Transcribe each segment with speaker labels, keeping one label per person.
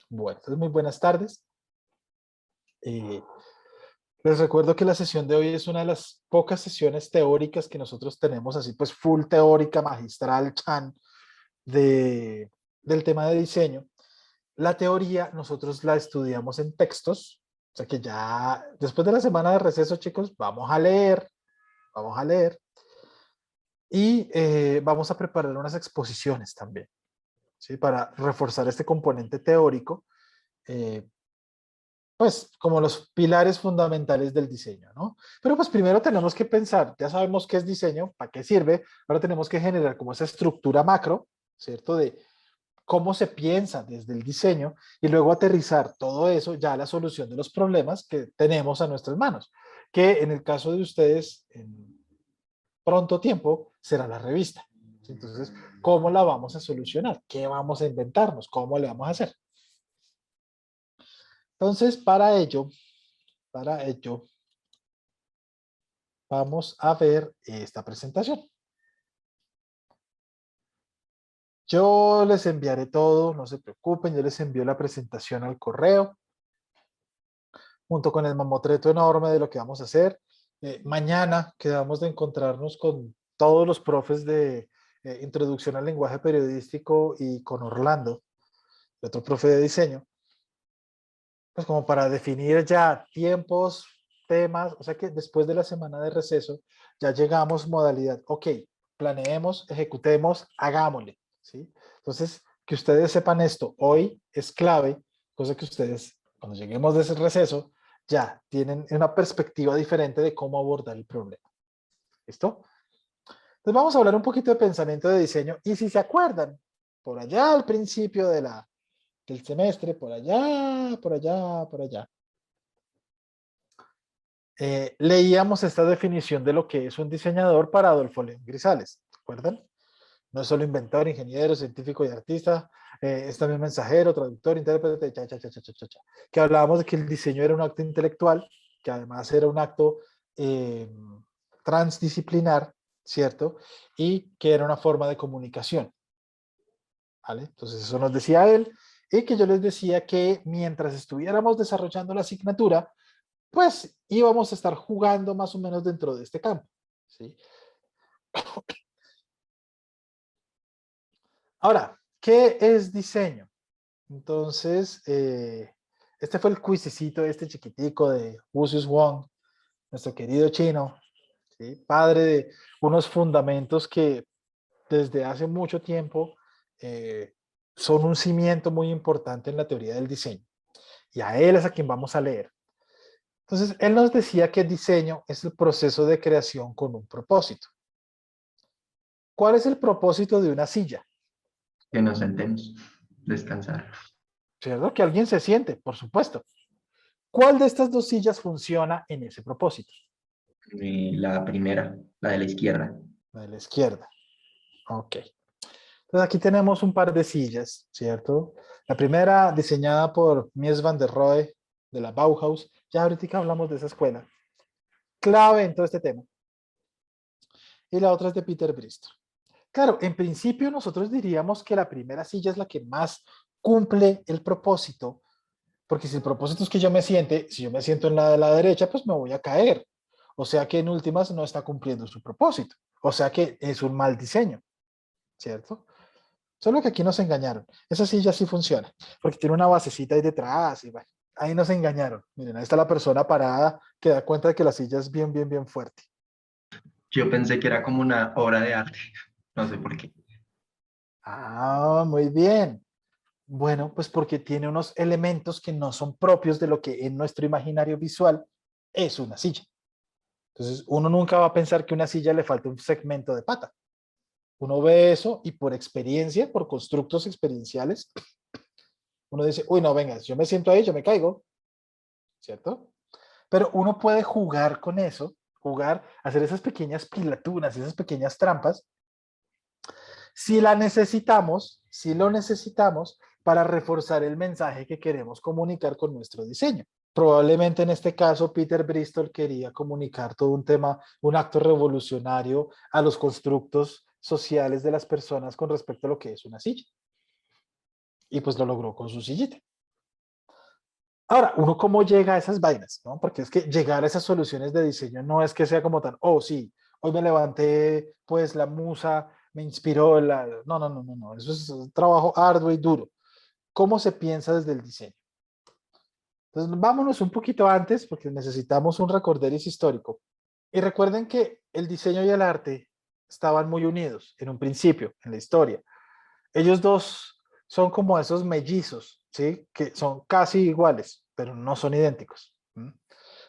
Speaker 1: Bueno, entonces muy buenas tardes. Eh, Les recuerdo que la sesión de hoy es una de las pocas sesiones teóricas que nosotros tenemos, así pues full teórica, magistral, chan, de, del tema de diseño. La teoría nosotros la estudiamos en textos, o sea que ya después de la semana de receso, chicos, vamos a leer y vamos a preparar unas exposiciones también, ¿sí? Para reforzar este componente teórico. Eh, pues como los pilares fundamentales del diseño, ¿no? Pero pues primero tenemos que pensar, ya sabemos qué es diseño, para qué sirve, ahora tenemos que generar como esa estructura macro, ¿cierto? De cómo se piensa desde el diseño y luego aterrizar todo eso ya a la solución de los problemas que tenemos a nuestras manos, que en el caso de ustedes, en pronto tiempo, será la revista. Entonces, ¿cómo la vamos a solucionar? ¿Qué vamos a inventarnos? ¿Cómo le vamos a hacer? Entonces, para ello, vamos a ver esta presentación. Yo les enviaré todo, no se preocupen, yo les envío la presentación al correo, junto con el mamotreto enorme de lo que vamos a hacer. Mañana quedamos de encontrarnos con todos los profes de Introducción al Lenguaje Periodístico y con Orlando, el otro profe de diseño, pues como para definir ya tiempos, temas, o sea que después de la semana de receso ya llegamos modalidad, ok, planeemos, ejecutemos, hagámosle, ¿sí? Entonces, que ustedes sepan esto, hoy es clave, cosa que ustedes, cuando lleguemos de ese receso, ya tienen una perspectiva diferente de cómo abordar el problema. ¿Listo? Entonces vamos a hablar un poquito de pensamiento de diseño y si se acuerdan, por allá al principio del semestre, por allá, leíamos esta definición de lo que es un diseñador para Adolfo León Grisales, ¿recuerdan? No es solo inventor, ingeniero, científico y artista, es también mensajero, traductor, intérprete, que hablábamos de que el diseño era un acto intelectual, que además era un acto eh, transdisciplinar, ¿cierto? Y que era una forma de comunicación, ¿vale? Entonces eso nos decía él, y que yo les decía que mientras estuviéramos desarrollando la asignatura, pues íbamos a estar jugando más o menos dentro de este campo, ¿sí? Ahora, ¿qué es diseño? Entonces, este fue el cuisecito, este chiquitico de Lucius Wong, nuestro querido chino, ¿sí? Padre de unos fundamentos que desde hace mucho tiempo eh, son un cimiento muy importante en la teoría del diseño. Y a él es a quien vamos a leer. Entonces, él nos decía que el diseño es el proceso de creación con un propósito. ¿Cuál es el propósito de una silla?
Speaker 2: Que nos sentemos, descansar.
Speaker 1: ¿Cierto? Que alguien se siente, por supuesto. ¿Cuál de estas dos sillas funciona en ese propósito?
Speaker 2: La primera, la de la izquierda.
Speaker 1: La de la izquierda. Ok. Entonces aquí tenemos un par de sillas, ¿cierto? La primera diseñada por Mies van der Rohe de la Bauhaus. Ya ahorita hablamos de esa escuela. Clave en todo este tema. Y la otra es de Peter Bristol. Claro, en principio nosotros diríamos que la primera silla es la que más cumple el propósito, porque si el propósito es que yo me siente, si yo me siento en la de la derecha, pues me voy a caer. O sea que en últimas no está cumpliendo su propósito. O sea que es un mal diseño, ¿cierto? Solo que aquí nos engañaron. Esa silla sí funciona, porque tiene una basecita ahí detrás y bueno, ahí nos engañaron. Miren, ahí está la persona parada que da cuenta de que la silla es bien, bien, bien fuerte.
Speaker 2: Yo pensé que era como una obra de arte, no sé por qué.
Speaker 1: Ah, muy bien. Bueno, pues porque tiene unos elementos que no son propios de lo que en nuestro imaginario visual es una silla. Entonces, uno nunca va a pensar que a una silla le falta un segmento de pata. Uno ve eso y por experiencia, por constructos experienciales, uno dice, uy, no, venga, si yo me siento ahí, yo me caigo, ¿cierto? Pero uno puede jugar con eso, jugar, hacer esas pequeñas pilatunas, esas pequeñas trampas, si la necesitamos, si lo necesitamos para reforzar el mensaje que queremos comunicar con nuestro diseño. Probablemente en este caso Peter Bristol quería comunicar todo un tema, un acto revolucionario a los constructos sociales de las personas con respecto a lo que es una silla. Y pues lo logró con su sillita. Ahora, uno cómo llega a esas vainas, ¿no? Porque es que llegar a esas soluciones de diseño no es que sea como tan, oh, sí, hoy me levanté, pues la musa me inspiró, no, no, no, no, no, eso es un trabajo arduo y duro. ¿Cómo se piensa desde el diseño? Entonces, vámonos un poquito antes porque necesitamos un recorderis histórico. Y recuerden que el diseño y el arte estaban muy unidos en un principio, en la historia. Ellos dos son como esos mellizos, ¿sí? Que son casi iguales, pero no son idénticos.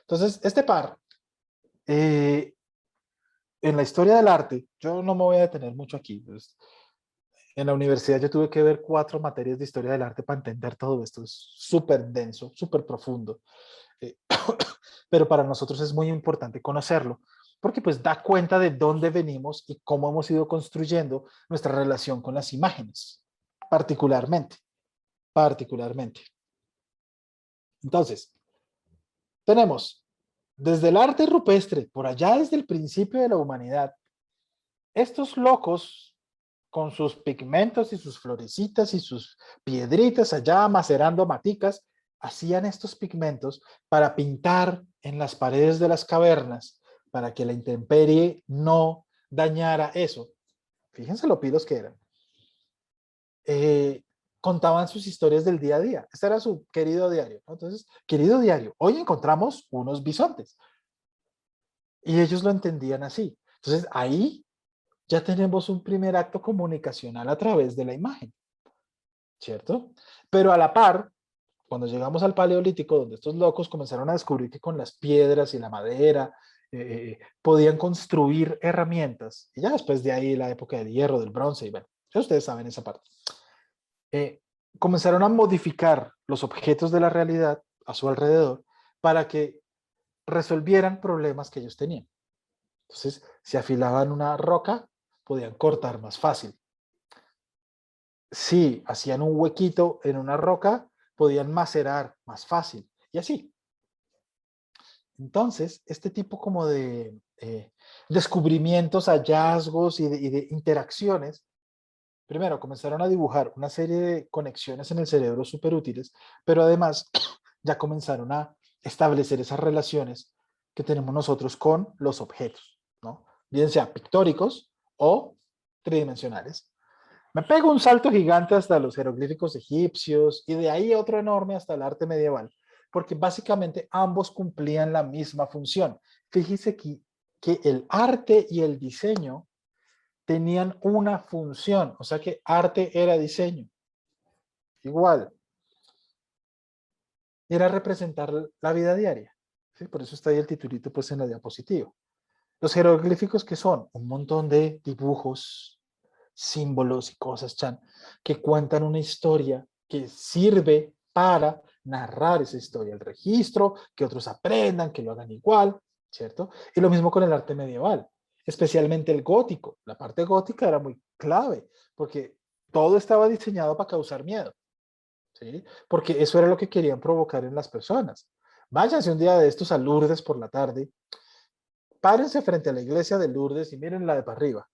Speaker 1: Entonces, este par, eh, en la historia del arte, yo no me voy a detener mucho aquí. Pues, en la universidad yo tuve que ver 4 materias de historia del arte para entender todo esto. Es súper denso, súper profundo. Eh, pero para nosotros es muy importante conocerlo, porque pues da cuenta de dónde venimos y cómo hemos ido construyendo nuestra relación con las imágenes, particularmente, particularmente. Entonces, tenemos desde el arte rupestre, por allá desde el principio de la humanidad, estos locos con sus pigmentos y sus florecitas y sus piedritas allá macerando maticas, hacían estos pigmentos para pintar en las paredes de las cavernas, para que la intemperie no dañara eso. Fíjense lo pilos que eran. Eh, Contaban sus historias del día a día. Este era su querido diario, ¿no? Entonces, querido diario, hoy encontramos unos bisontes. Y ellos lo entendían así. Entonces, ahí ya tenemos un primer acto comunicacional a través de la imagen, ¿cierto? Pero a la par, cuando llegamos al Paleolítico, donde estos locos comenzaron a descubrir que con las piedras y la madera podían construir herramientas, y ya después de ahí la época del hierro, del bronce, y bueno, ya ustedes saben esa parte, eh, comenzaron a modificar los objetos de la realidad a su alrededor para que resolvieran problemas que ellos tenían. Entonces, si afilaban una roca, podían cortar más fácil. Si hacían un huequito en una roca, podían macerar más fácil. Y así. Entonces, este tipo como de descubrimientos, hallazgos y de interacciones, primero comenzaron a dibujar una serie de conexiones en el cerebro súper útiles, pero además ya comenzaron a establecer esas relaciones que tenemos nosotros con los objetos, ¿no? Bien sea pictóricos o tridimensionales. Me pego un salto gigante hasta los jeroglíficos egipcios y de ahí otro enorme hasta el arte medieval, porque básicamente ambos cumplían la misma función. Fíjese que el arte y el diseño tenían una función, o sea que arte era diseño. Igual, era representar la vida diaria. ¿Sí? Por eso está ahí el titulito pues en la diapositiva. Los jeroglíficos, que son un montón de dibujos, símbolos y cosas, Chan, que cuentan una historia que sirve para narrar esa historia, el registro, que otros aprendan, que lo hagan igual, ¿cierto? Y lo mismo con el arte medieval, especialmente el gótico. La parte gótica era muy clave, porque todo estaba diseñado para causar miedo, ¿sí? Porque eso era lo que querían provocar en las personas. Váyanse un día de estos a Lourdes por la tarde, párense frente a la iglesia de Lourdes y miren la de para arriba.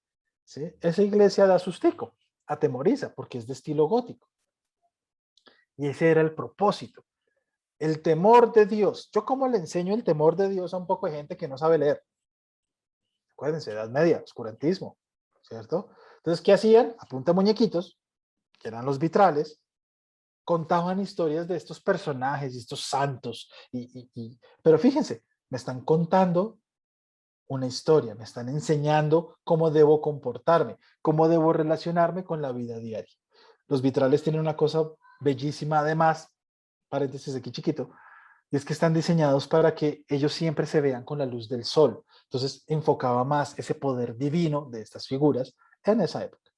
Speaker 1: ¿Sí? Esa iglesia da sustico, atemoriza, porque es de estilo gótico. Y ese era el propósito. El temor de Dios. ¿Yo cómo le enseño el temor de Dios a un poco de gente que no sabe leer? Acuérdense, Edad Media, oscurantismo, ¿cierto? Entonces, ¿qué hacían? A punta de muñequitos, que eran los vitrales, contaban historias de estos personajes y estos santos. Pero fíjense, me están contando una historia, me están enseñando cómo debo comportarme, cómo debo relacionarme con la vida diaria. Los vitrales tienen una cosa bellísima, además, paréntesis aquí chiquito, y es que están diseñados para que ellos siempre se vean con la luz del sol. Entonces enfocaba más ese poder divino de estas figuras en esa época.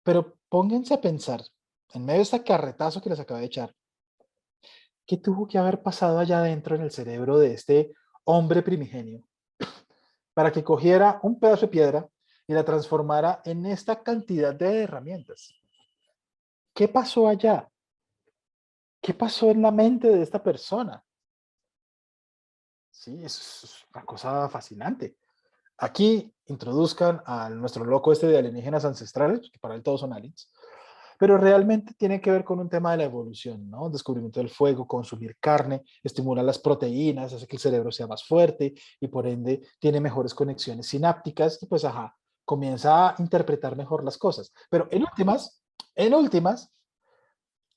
Speaker 1: Pero pónganse a pensar, en medio de este carretazo que les acabo de echar, ¿qué tuvo que haber pasado allá adentro en el cerebro de este hombre primigenio para que cogiera un pedazo de piedra y la transformara en esta cantidad de herramientas? ¿Qué pasó allá? ¿Qué pasó en la mente de esta persona? Sí, es una cosa fascinante. Aquí introduzcan a nuestro loco este de alienígenas ancestrales, que para él todos son aliens. pero realmente tiene que ver con un tema de la evolución, ¿no? Descubrimiento del fuego, consumir carne, estimula las proteínas, hace que el cerebro sea más fuerte y por ende tiene mejores conexiones sinápticas y pues, ajá, comienza a interpretar mejor las cosas. Pero en últimas,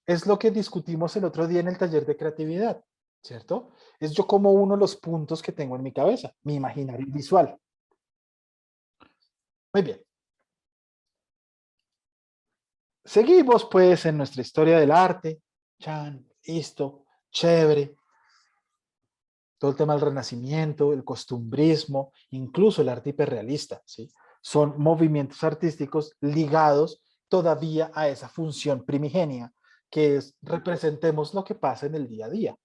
Speaker 1: es lo que discutimos el otro día en el taller de creatividad, ¿cierto? Es yo como uno de los puntos que tengo en mi cabeza, mi imaginario visual. Muy bien. Seguimos pues en nuestra historia del arte. Chan, listo, chévere. Todo el tema del renacimiento, el costumbrismo, incluso el arte hiperrealista, ¿sí? Son movimientos artísticos ligados todavía a esa función primigenia, que es representemos lo que pasa en el día a día,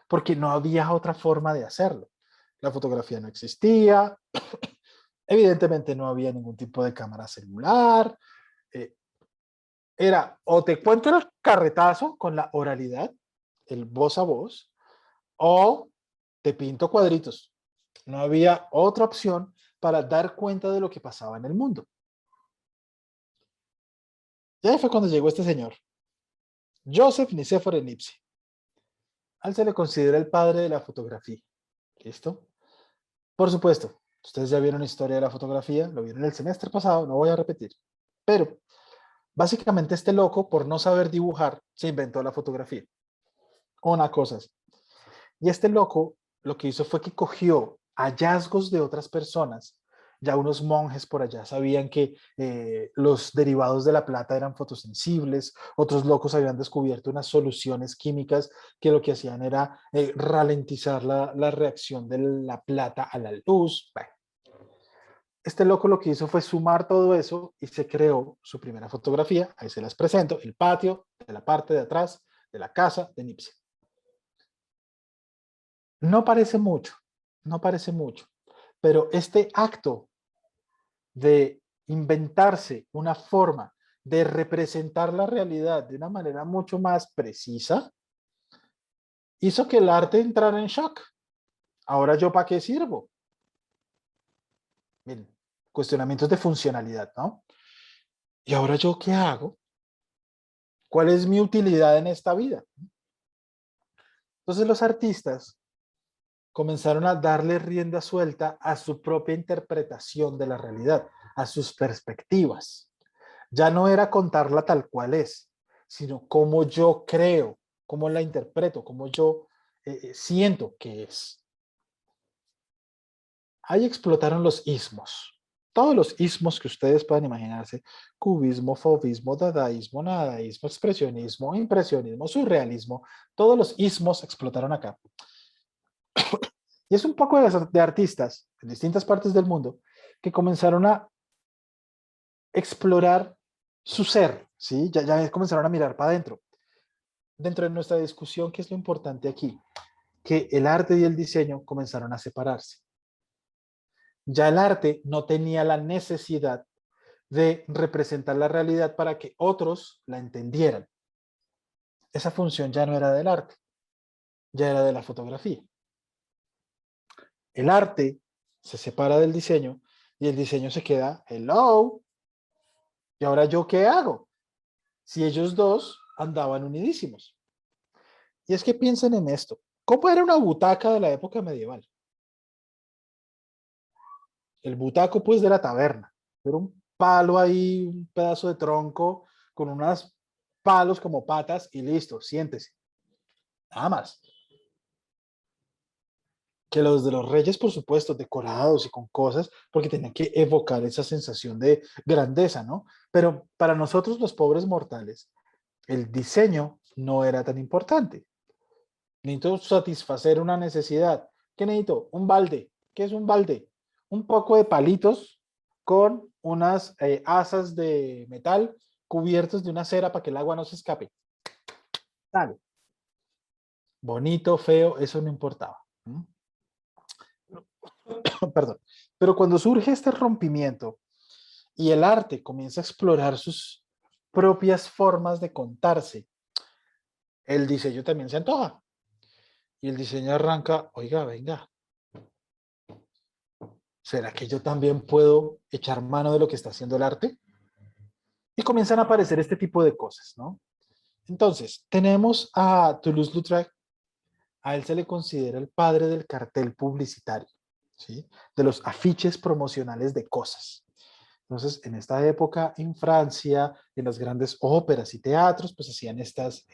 Speaker 1: porque no había otra forma de hacerlo. La fotografía no existía, evidentemente no había ningún tipo de cámara celular, eh, era o te cuento el carretazo con la oralidad, el voz a voz, o te pinto cuadritos. No había otra opción para dar cuenta de lo que pasaba en el mundo. Y ahí fue cuando llegó este señor, Joseph Nicéphore Niepce. A él se le considera el padre de la fotografía. ¿Listo? Por supuesto, ustedes ya vieron la historia de la fotografía, lo vieron el semestre pasado, no voy a repetir. Pero básicamente este loco, por no saber dibujar, se inventó la fotografía. Una cosa así. Y este loco lo que hizo fue que cogió hallazgos de otras personas. Ya unos monjes por allá sabían que los derivados de la plata eran fotosensibles, otros locos habían descubierto unas soluciones químicas que lo que hacían era ralentizar la reacción de la plata a la luz. Bueno, este loco lo que hizo fue sumar todo eso y se creó su primera fotografía. Ahí se las presento, el patio de la parte de atrás de la casa de Nipsey. No parece mucho, no parece mucho, pero este acto de inventarse una forma de representar la realidad de una manera mucho más precisa hizo que el arte entrara en shock. Ahora yo para qué sirvo. Miren, cuestionamientos de funcionalidad, ¿no? ¿Y ahora yo qué hago? ¿Cuál es mi utilidad en esta vida? Entonces los artistas comenzaron a darle rienda suelta a su propia interpretación de la realidad, a sus perspectivas. Ya no era contarla tal cual es, sino cómo yo creo, cómo la interpreto, cómo yo siento que es. Ahí explotaron los ismos. Todos los ismos que ustedes puedan imaginarse, cubismo, fauvismo, dadaísmo, nadaísmo, expresionismo, impresionismo, surrealismo, todos los ismos explotaron acá. Y es un poco de artistas en distintas partes del mundo que comenzaron a explorar su ser, ¿sí? Ya comenzaron a mirar para adentro. Dentro de nuestra discusión, ¿qué es lo importante aquí? Que el arte y el diseño comenzaron a separarse. Ya el arte no tenía la necesidad de representar la realidad para que otros la entendieran. Esa función ya no era del arte, ya era de la fotografía. El arte se separa del diseño y el diseño se queda, hello, ¿y ahora yo qué hago? Si ellos dos andaban unidísimos. Y es que piensen en esto. ¿Cómo era una butaca de la época medieval? El butaco, pues, de la taberna. Era un palo ahí, un pedazo de tronco con unos palos como patas y listo, siéntese. Nada más. Que los de los reyes, por supuesto, decorados y con cosas, porque tenían que evocar esa sensación de grandeza, ¿no? Pero para nosotros, los pobres mortales, el diseño no era tan importante. Necesito satisfacer una necesidad. ¿Qué necesito? Un balde. ¿Qué es un balde? Un poco de palitos con unas asas de metal cubiertos de una cera para que el agua no se escape. Dale. Bonito, feo, eso no importaba. ¿Mm? Perdón. Pero cuando surge este rompimiento y el arte comienza a explorar sus propias formas de contarse, el diseño también se antoja. Y el diseño arranca, oiga, venga, ¿será que yo también puedo echar mano de lo que está haciendo el arte? Y comienzan a aparecer este tipo de cosas, ¿no? Entonces, tenemos a Toulouse-Lautrec. A él se le considera el padre del cartel publicitario, ¿sí? De los afiches promocionales de cosas. Entonces, en esta época, en Francia, en las grandes óperas y teatros, pues hacían estas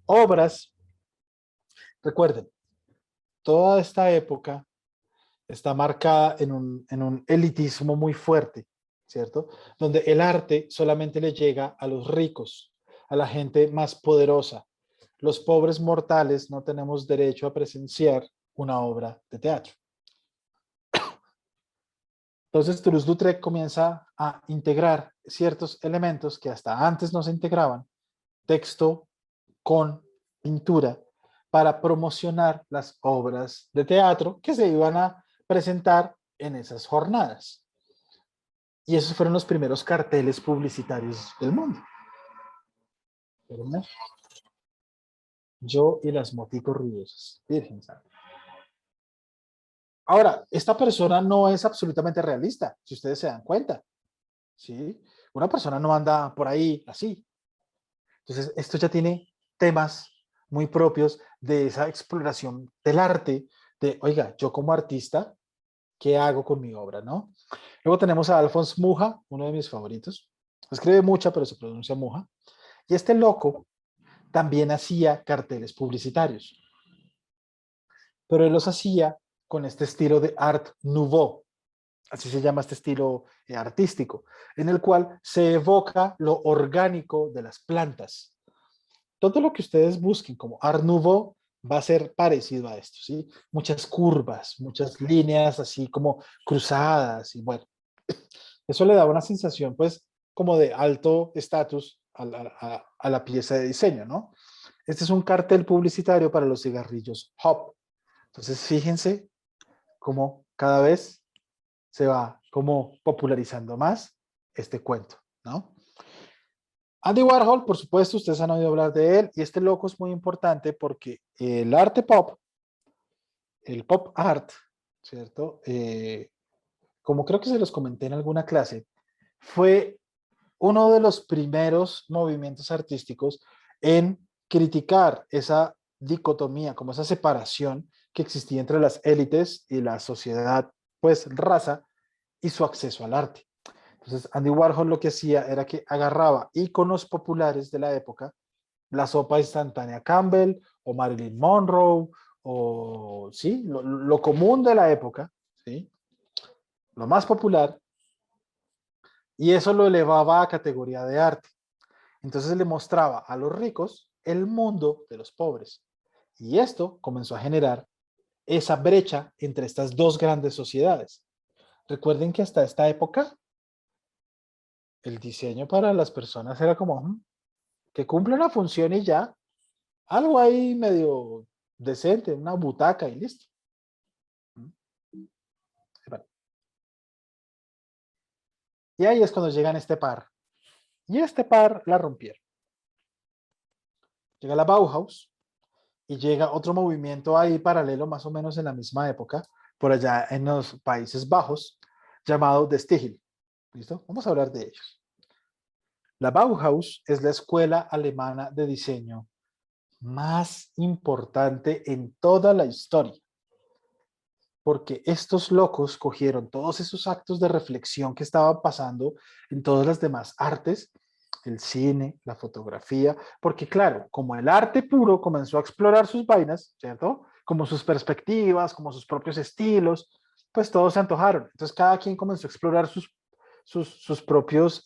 Speaker 1: obras. Recuerden, toda esta época está marcada en un elitismo muy fuerte, ¿cierto? Donde el arte solamente le llega a los ricos, a la gente más poderosa. Los pobres mortales no tenemos derecho a presenciar una obra de teatro. Entonces Toulouse-Lautrec comienza a integrar ciertos elementos que hasta antes no se integraban, texto con pintura, para promocionar las obras de teatro que se iban a presentar en esas jornadas. Y esos fueron los primeros carteles publicitarios del mundo. Espérenme. Yo y las moticos ruidosas. Virgen santa. Ahora, esta persona no es absolutamente realista, si ustedes se dan cuenta. ¿Sí? Una persona no anda por ahí así. Entonces, esto ya tiene temas muy propios de esa exploración del arte, de, oiga, yo como artista, ¿qué hago con mi obra, no? Luego tenemos a Alphonse Mucha, uno de mis favoritos. Escribe mucha, pero se pronuncia Mucha. Y este loco también hacía carteles publicitarios, pero él los hacía con este estilo de Art Nouveau, así se llama este estilo artístico, en el cual se evoca lo orgánico de las plantas. Todo lo que ustedes busquen como Art Nouveau va a ser parecido a esto, ¿sí? Muchas curvas, muchas líneas así como cruzadas y bueno, eso le da una sensación pues como de alto estatus a la pieza de diseño, ¿no? Este es un cartel publicitario para los cigarrillos Hop. Entonces fíjense cómo cada vez se va como popularizando más este cuento, ¿no? Andy Warhol, por supuesto, ustedes han oído hablar de él y este loco es muy importante porque el arte pop, el pop art, ¿cierto? Como creo que se los comenté en alguna clase, fue uno de los primeros movimientos artísticos en criticar esa dicotomía, como esa separación que existía entre las élites y la sociedad, pues raza, y su acceso al arte. Entonces, Andy Warhol lo que hacía era que agarraba íconos populares de la época, la sopa instantánea Campbell, o Marilyn Monroe, o sí, lo común de la época, ¿sí? Lo más popular, y eso lo elevaba a categoría de arte. Entonces le mostraba a los ricos el mundo de los pobres. Y esto comenzó a generar esa brecha entre estas dos grandes sociedades. Recuerden que hasta esta época el diseño para las personas era como que cumple una función y ya, algo ahí medio decente, una butaca y listo. Y ahí es cuando llegan este par. Y este par la rompieron. Llega la Bauhaus y llega otro movimiento ahí paralelo, más o menos en la misma época, por allá en los Países Bajos, llamado De Stijl. ¿Listo? Vamos a hablar de ellos. La Bauhaus es la escuela alemana de diseño más importante en toda la historia, porque estos locos cogieron todos esos actos de reflexión que estaban pasando en todas las demás artes, el cine, la fotografía, porque claro, como el arte puro comenzó a explorar sus vainas, ¿cierto? Como sus perspectivas, como sus propios estilos, pues todos se antojaron. Entonces cada quien comenzó a explorar sus propios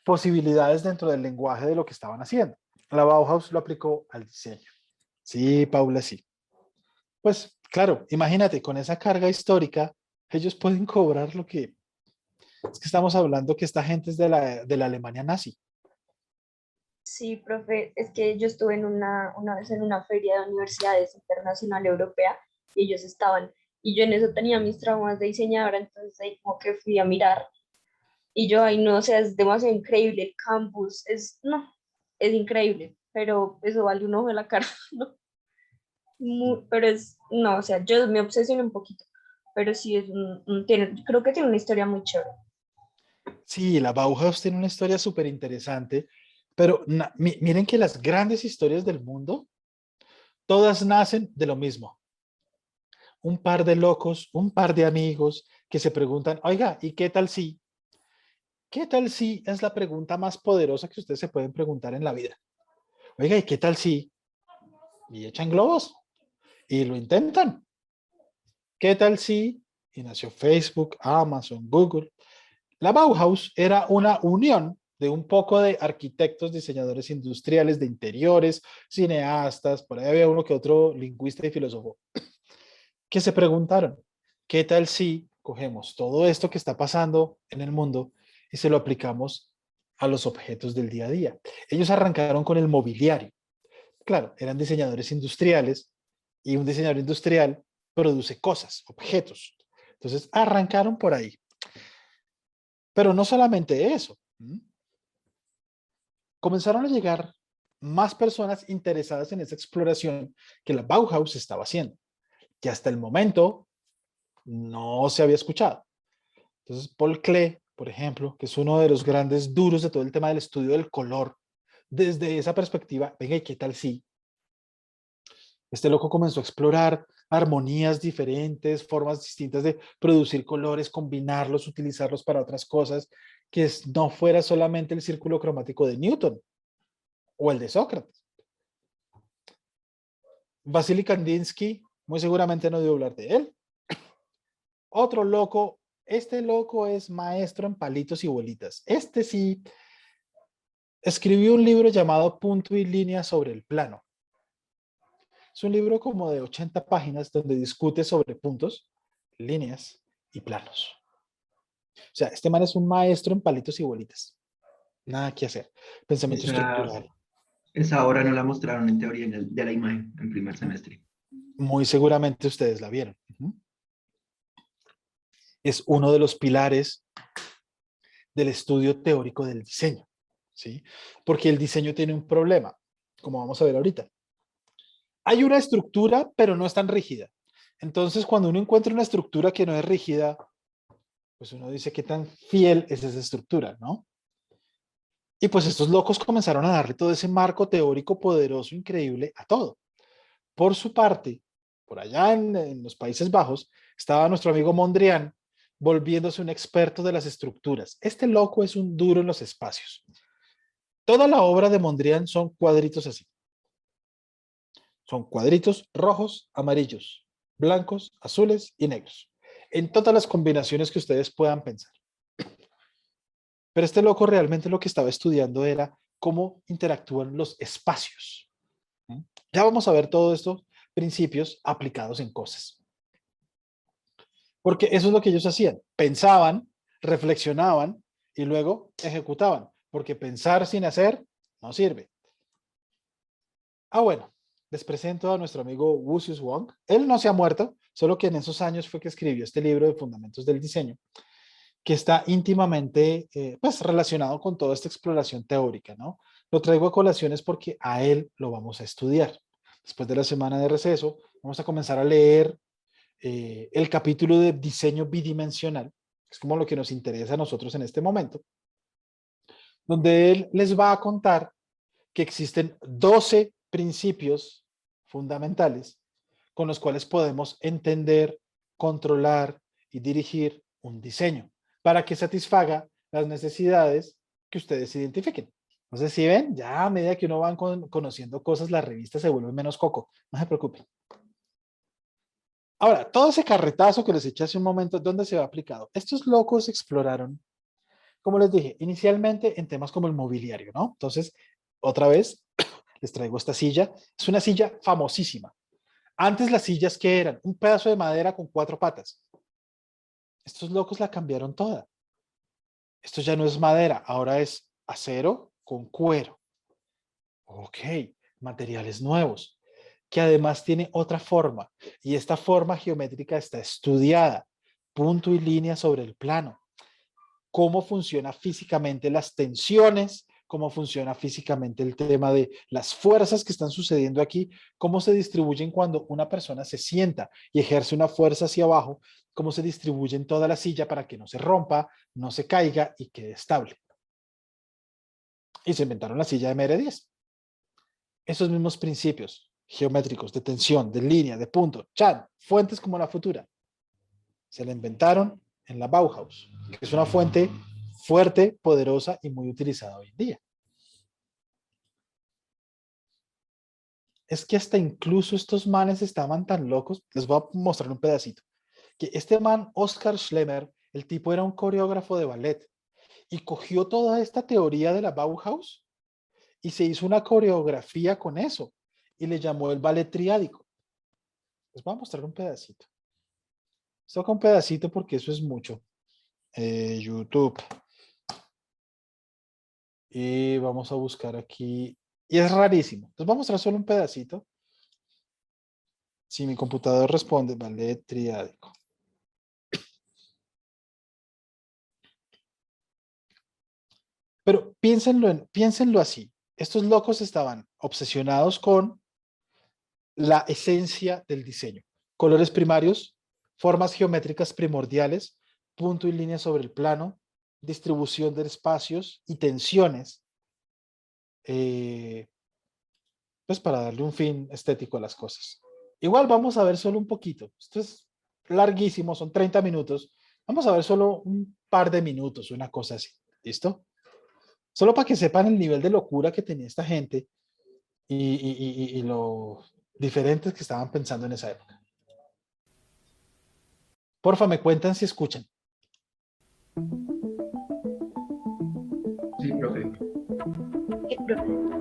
Speaker 1: posibilidades dentro del lenguaje de lo que estaban haciendo. La Bauhaus lo aplicó al diseño. Sí, Paula, sí. Pues claro, imagínate, con esa carga histórica, ellos pueden cobrar lo que... Es que estamos hablando que esta gente es de la Alemania nazi.
Speaker 3: Sí, profe, es que yo estuve en una vez en una feria de universidades internacional europea y ellos estaban, y yo en eso tenía mis traumas de diseñadora, entonces ahí como que fui a mirar y yo, ay no, o sea, es demasiado increíble el campus, no, es increíble, pero eso vale un ojo de la cara, ¿no? Pero no, o sea, yo me obsesioné un poquito, pero sí es creo que tiene una historia muy chévere.
Speaker 1: Sí, la Bauhaus tiene una historia súper interesante, pero miren que las grandes historias del mundo, todas nacen de lo mismo. Un par de locos, un par de amigos que se preguntan, oiga, ¿y qué tal si? ¿Qué tal si es la pregunta más poderosa que ustedes se pueden preguntar en la vida? Oiga, ¿y qué tal si? Y echan globos y lo intentan. ¿Qué tal si? Y nació Facebook, Amazon, Google. La Bauhaus era una unión de un poco de arquitectos, diseñadores industriales, de interiores, cineastas, por ahí había uno que otro lingüista y filósofo, que se preguntaron, ¿qué tal si cogemos todo esto que está pasando en el mundo y se lo aplicamos a los objetos del día a día? Ellos arrancaron con el mobiliario. Claro, eran diseñadores industriales y un diseñador industrial produce cosas, objetos. Entonces arrancaron por ahí. Pero no solamente eso. Comenzaron a llegar más personas interesadas en esa exploración que la Bauhaus estaba haciendo, que hasta el momento no se había escuchado. Entonces, Paul Klee, por ejemplo, que es uno de los grandes duros de todo el tema del estudio del color, desde esa perspectiva, venga, ¿y qué tal si? Este loco comenzó a explorar armonías diferentes, formas distintas de producir colores, combinarlos, utilizarlos para otras cosas, que no fuera solamente el círculo cromático de Newton o el de Sócrates. Vasily Kandinsky, muy seguramente no debo hablar de él. Otro loco, este loco es maestro en palitos y bolitas. Este sí escribió un libro llamado Punto y Línea sobre el plano. Es un libro como de 80 páginas donde discute sobre puntos, líneas y planos. O sea, este man es un maestro en palitos y bolitas. Nada que hacer. Pensamiento
Speaker 2: Esa,
Speaker 1: estructural.
Speaker 2: esa obra no la mostraron en teoría de la imagen en primer semestre.
Speaker 1: Muy seguramente ustedes la vieron. Es uno de los pilares del estudio teórico del diseño, ¿sí? Porque el diseño tiene un problema, como vamos a ver ahorita. Hay una estructura, pero no es tan rígida. Entonces, cuando uno encuentra una estructura que no es rígida, pues uno dice qué tan fiel es esa estructura, ¿no? Y pues estos locos comenzaron a darle todo ese marco teórico poderoso, increíble a todo. Por su parte, por allá en los Países Bajos, estaba nuestro amigo Mondrian, volviéndose un experto de las estructuras. Este loco es un duro en los espacios. Toda la obra de Mondrian son cuadritos así. Son cuadritos rojos, amarillos, blancos, azules y negros. En todas las combinaciones que ustedes puedan pensar. Pero este loco realmente lo que estaba estudiando era cómo interactúan los espacios. Ya vamos a ver todos estos principios aplicados en cosas. Porque eso es lo que ellos hacían. Pensaban, reflexionaban y luego ejecutaban. Porque pensar sin hacer no sirve. Bueno, les presento a nuestro amigo Lucius Wong. Él no se ha muerto, solo que en esos años fue que escribió este libro de Fundamentos del Diseño, que está íntimamente pues, relacionado con toda esta exploración teórica, ¿no? Lo traigo a colaciones porque a él lo vamos a estudiar. Después de la semana de receso, vamos a comenzar a leer el capítulo de diseño bidimensional, que es como lo que nos interesa a nosotros en este momento, donde él les va a contar que existen 12 principios fundamentales con los cuales podemos entender, controlar y dirigir un diseño para que satisfaga las necesidades que ustedes identifiquen. Entonces, si ven, ya a medida que uno va conociendo cosas, la revista se vuelve menos coco. No se preocupen. Ahora, todo ese carretazo que les eché hace un momento, ¿dónde se va aplicado? Estos locos exploraron, como les dije, inicialmente en temas como el mobiliario, ¿no? Entonces, otra vez, les traigo esta silla. Es una silla famosísima. Antes las sillas, ¿qué eran? Un pedazo de madera con 4 patas. Estos locos la cambiaron toda. Esto ya no es madera, ahora es acero con cuero. Ok, materiales nuevos, que además tiene otra forma. Y esta forma geométrica está estudiada. Punto y línea sobre el plano. Cómo funciona físicamente las tensiones, cómo funciona físicamente el tema de las fuerzas que están sucediendo aquí, cómo se distribuyen cuando una persona se sienta y ejerce una fuerza hacia abajo, cómo se distribuye en toda la silla para que no se rompa, no se caiga y quede estable. Y se inventaron la silla de MR10. Esos mismos principios geométricos de tensión, de línea, de punto, chan, fuentes como la futura, se la inventaron en la Bauhaus, que es una fuente fuerte, poderosa y muy utilizada hoy en día. Es que hasta incluso estos manes estaban tan locos, les voy a mostrar un pedacito, que este man, Oscar Schlemmer, el tipo era un coreógrafo de ballet y cogió toda esta teoría de la Bauhaus y se hizo una coreografía con eso y le llamó el ballet triádico. Les voy a mostrar un pedacito. Toca un pedacito porque eso es mucho. YouTube. Y vamos a buscar aquí. Y es rarísimo. Les voy a mostrar solo un pedacito. Si mi computador responde, ballet triádico. Pero piénsenlo así. Estos locos estaban obsesionados con la esencia del diseño. Colores primarios, formas geométricas primordiales, punto y línea sobre el plano, distribución de espacios y tensiones, pues para darle un fin estético a las cosas. Igual vamos a ver solo un poquito. Esto es larguísimo, son 30 minutos. Vamos a ver solo un par de minutos, una cosa así. ¿Listo? Solo para que sepan el nivel de locura que tenía esta gente y lo diferentes que estaban pensando en esa época. Porfa, me cuentan si escuchan.
Speaker 2: Sí, profe.
Speaker 3: Sí, profe.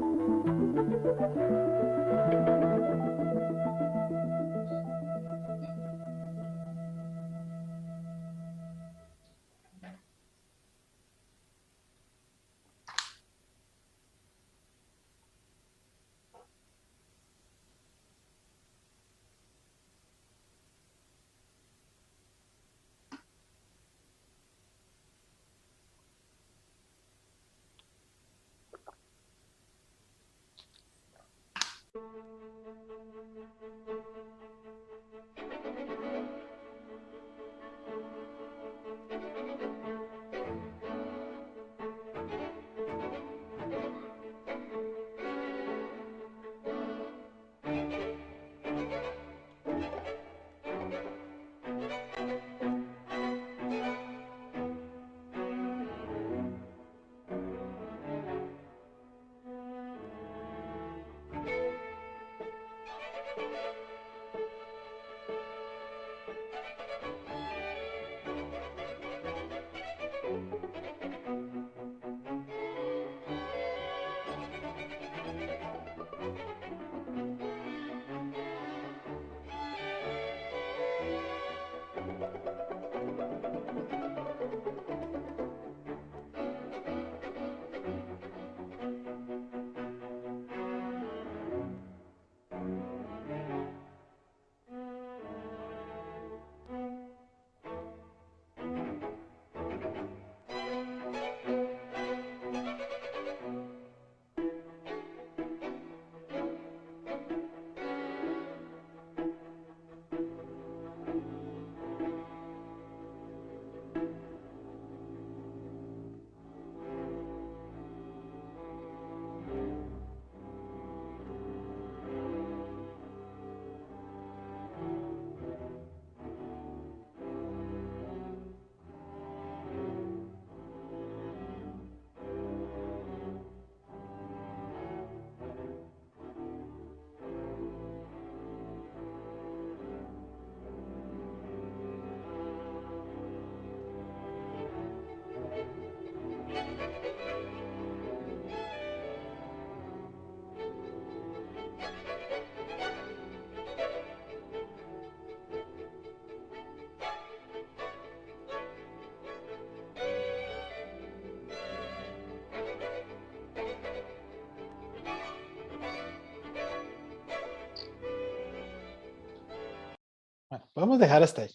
Speaker 1: Bueno, podemos dejar hasta ahí.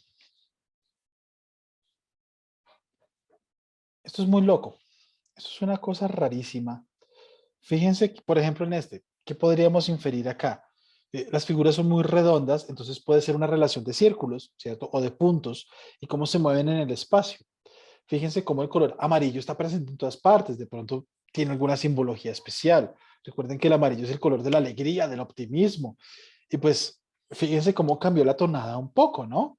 Speaker 1: Esto es muy loco. Esto es una cosa rarísima. Fíjense, por ejemplo, en este, ¿qué podríamos inferir acá? Las figuras son muy redondas, entonces puede ser una relación de círculos, ¿cierto? O de puntos, y cómo se mueven en el espacio. Fíjense cómo el color amarillo está presente en todas partes, de pronto tiene alguna simbología especial. Recuerden que el amarillo es el color de la alegría, del optimismo. Y pues fíjense cómo cambió la tonada un poco, ¿no?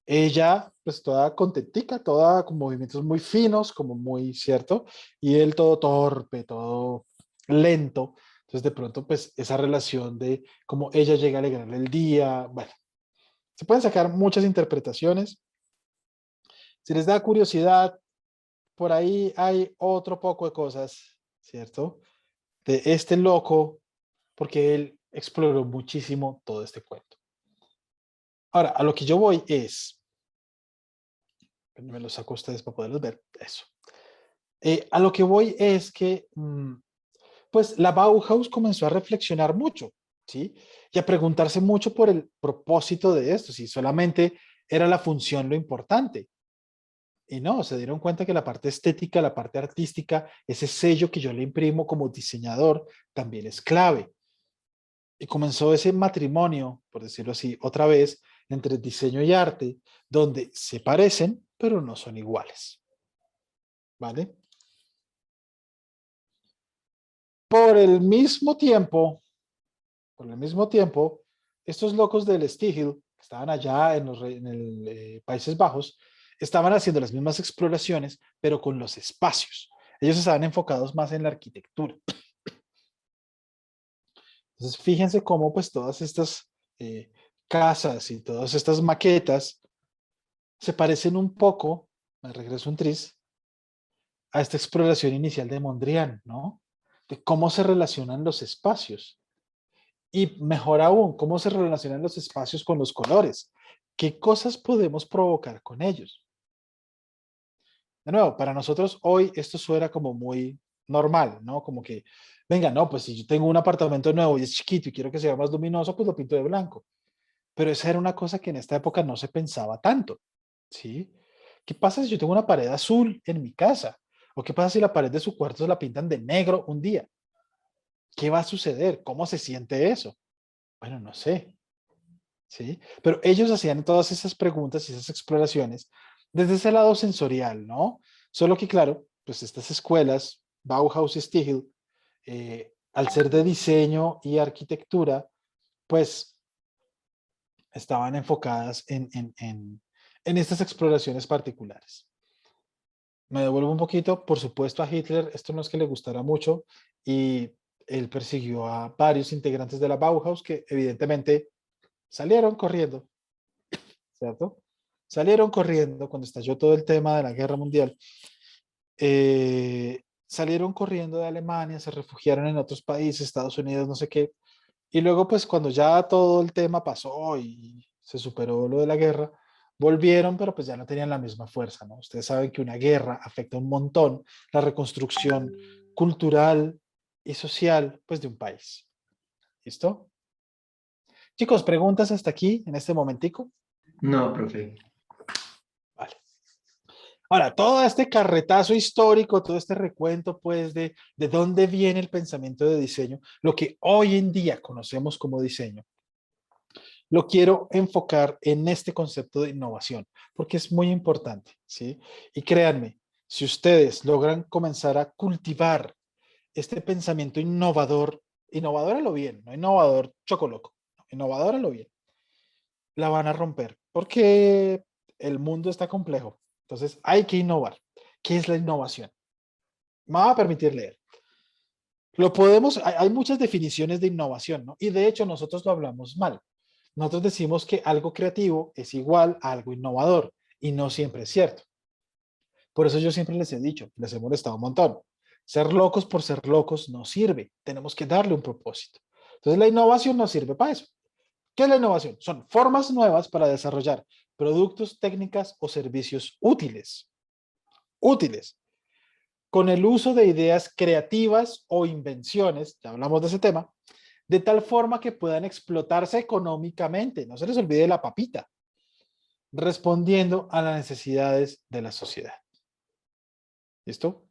Speaker 1: Ella, pues toda contentica, toda con movimientos muy finos, como muy, ¿cierto? Y él todo torpe, todo lento. Entonces, de pronto, pues esa relación de cómo ella llega a alegrarle el día, bueno, se pueden sacar muchas interpretaciones. Si les da curiosidad, por ahí hay otro poco de cosas, ¿cierto? De este loco, porque él exploró muchísimo todo este cuento. Ahora, a lo que yo voy es, me lo saco a ustedes para poderlos ver, eso. A lo que voy es que, pues, la Bauhaus comenzó a reflexionar mucho, ¿sí? Y a preguntarse mucho por el propósito de esto, si solamente era la función lo importante. Y no, se dieron cuenta que la parte estética, la parte artística, ese sello que yo le imprimo como diseñador, también es clave. Y comenzó ese matrimonio, por decirlo así, otra vez, entre diseño y arte, donde se parecen, pero no son iguales. ¿Vale? Por el mismo tiempo, estos locos del Stiegel, que estaban allá en los Países Bajos, estaban haciendo las mismas exploraciones, pero con los espacios. Ellos estaban enfocados más en la arquitectura. Entonces, fíjense cómo pues todas estas casas y todas estas maquetas se parecen un poco, me regreso un tris, a esta exploración inicial de Mondrian, ¿no? De cómo se relacionan los espacios. Y mejor aún, cómo se relacionan los espacios con los colores. ¿Qué cosas podemos provocar con ellos? De nuevo, para nosotros hoy esto suena como muy normal, ¿no? Como que, venga, no, pues si yo tengo un apartamento nuevo y es chiquito y quiero que sea más luminoso, pues lo pinto de blanco. Pero esa era una cosa que en esta época no se pensaba tanto, ¿sí? ¿Qué pasa si yo tengo una pared azul en mi casa? ¿O qué pasa si la pared de su cuarto la pintan de negro un día? ¿Qué va a suceder? ¿Cómo se siente eso? Bueno, no sé, ¿sí? Pero ellos hacían todas esas preguntas y esas exploraciones desde ese lado sensorial, ¿no? Solo que, claro, pues estas escuelas, Bauhaus y Stiegel, al ser de diseño y arquitectura, pues estaban enfocadas en estas exploraciones particulares. Me devuelvo un poquito, por supuesto a Hitler esto no es que le gustara mucho y él persiguió a varios integrantes de la Bauhaus que evidentemente salieron corriendo, ¿cierto? Salieron corriendo cuando estalló todo el tema de la guerra mundial. Salieron corriendo de Alemania, se refugiaron en otros países, Estados Unidos, no sé qué. Y luego, pues cuando ya todo el tema pasó y se superó lo de la guerra, volvieron, pero pues ya no tenían la misma fuerza, ¿no? Ustedes saben que una guerra afecta un montón la reconstrucción cultural y social, pues de un país. ¿Listo? Chicos, preguntas hasta aquí, en este momentico.
Speaker 2: No, profe.
Speaker 1: Vale. Ahora, todo este carretazo histórico, todo este recuento, pues, de dónde viene el pensamiento de diseño, lo que hoy en día conocemos como diseño, lo quiero enfocar en este concepto de innovación, porque es muy importante, ¿sí? Y créanme, si ustedes logran comenzar a cultivar este pensamiento innovador, innovador a lo bien, no innovador chocoloco, innovador a lo bien, la van a romper, porque el mundo está complejo. Entonces hay que innovar. ¿Qué es la innovación? Me va a permitir leer. Lo podemos, hay muchas definiciones de innovación, ¿no? Y de hecho nosotros lo hablamos mal. Nosotros decimos que algo creativo es igual a algo innovador y no siempre es cierto. Por eso yo siempre les he dicho, les he molestado un montón. Ser locos por ser locos no sirve. Tenemos que darle un propósito. Entonces la innovación no sirve para eso. ¿Qué es la innovación? Son formas nuevas para desarrollar productos, técnicas o servicios útiles. Útiles. Con el uso de ideas creativas o invenciones, ya hablamos de ese tema, de tal forma que puedan explotarse económicamente. No se les olvide la papita. Respondiendo a las necesidades de la sociedad. ¿Listo?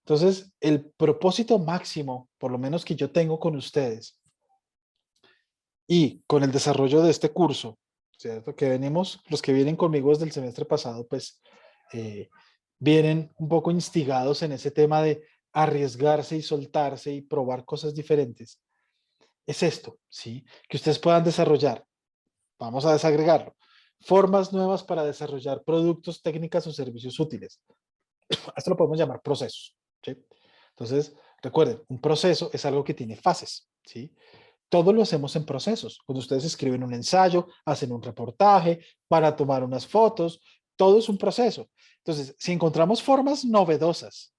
Speaker 1: Entonces, el propósito máximo, por lo menos que yo tengo con ustedes y con el desarrollo de este curso, ¿cierto? Que venimos, los que vienen conmigo desde el semestre pasado, pues eh, vienen un poco instigados en ese tema de arriesgarse y soltarse y probar cosas diferentes. Es esto, ¿sí? Que ustedes puedan desarrollar, vamos a desagregarlo, formas nuevas para desarrollar productos, técnicas o servicios útiles. Esto lo podemos llamar procesos, ¿sí? Entonces, recuerden, un proceso es algo que tiene fases, ¿sí? Todo lo hacemos en procesos. Cuando ustedes escriben un ensayo, hacen un reportaje, para tomar unas fotos, todo es un proceso. Entonces, si encontramos formas novedosas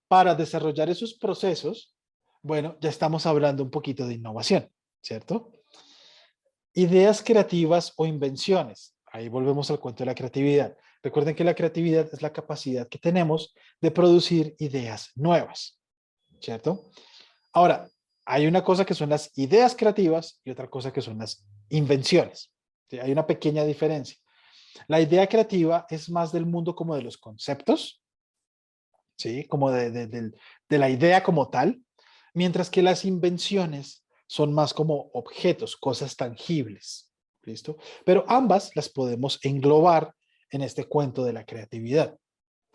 Speaker 1: para desarrollar esos procesos, bueno, ya estamos hablando un poquito de innovación, ¿cierto? Ideas creativas o invenciones. Ahí volvemos al cuento de la creatividad. Recuerden que la creatividad es la capacidad que tenemos de producir ideas nuevas, ¿cierto? Ahora, hay una cosa que son las ideas creativas y otra cosa que son las invenciones. ¿Sí? Hay una pequeña diferencia. La idea creativa es más del mundo como de los conceptos, ¿sí? Como de la idea como tal, mientras que las invenciones son más como objetos, cosas tangibles, ¿listo? Pero ambas las podemos englobar en este cuento de la creatividad,